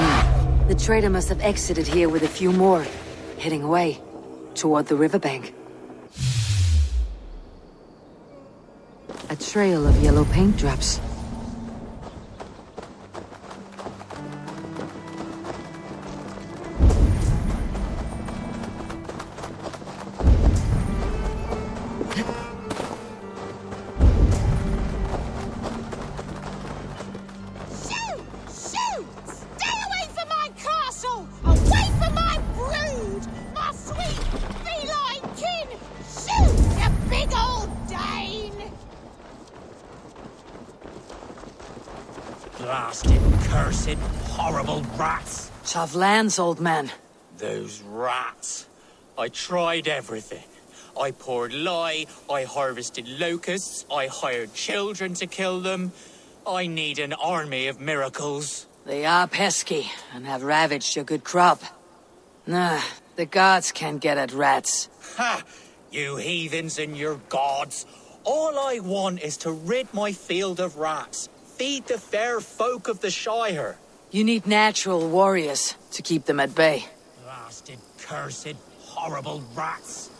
in. The trader must have exited here with a few more, heading away toward the riverbank. A trail of yellow paint drops. Blasted, cursed, horrible rats! Tough lands, old man. Those rats. I tried everything. I poured lye, I harvested locusts, I hired children to kill them. I need an army of miracles. They are pesky, and have ravaged your good crop. Nah, the gods can't get at rats. Ha! You heathens and your gods. All I want is to rid my field of rats. Feed the fair folk of the Shire. You need natural warriors to keep them at bay. Blasted, cursed, horrible rats.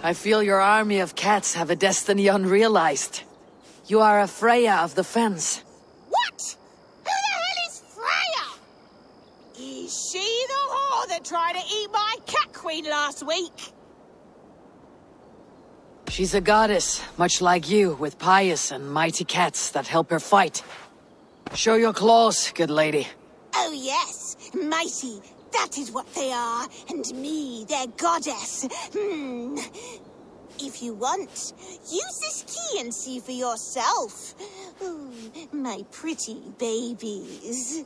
I feel your army of cats have a destiny unrealized. You are a Freya of the Fens. What? Who the hell is Freya? Is she the whore that tried to eat my cat queen last week? She's a goddess, much like you, with pious and mighty cats that help her fight. Show your claws, good lady. Oh yes, mighty. That is what they are, and me, their goddess. If you want, use this key and see for yourself. Ooh, my pretty babies.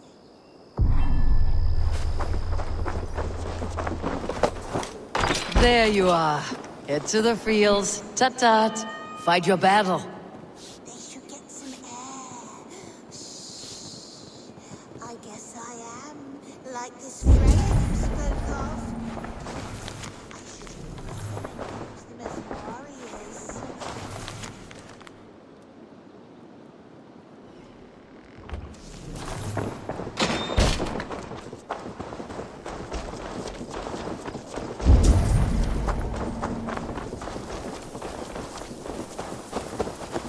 There you are. Head to the fields. Tut-tut. Fight your battle. They should get some air. I guess I am like this Freya you spoke of. I should use them as warriors.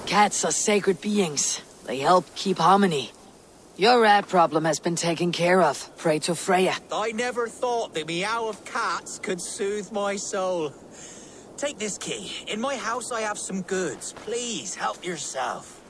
Cats are sacred beings. They help keep harmony. Your rat problem has been taken care of. Pray to Freya. I never thought the meow of cats could soothe my soul. Take this key. In my house I have some goods. Please, help yourself.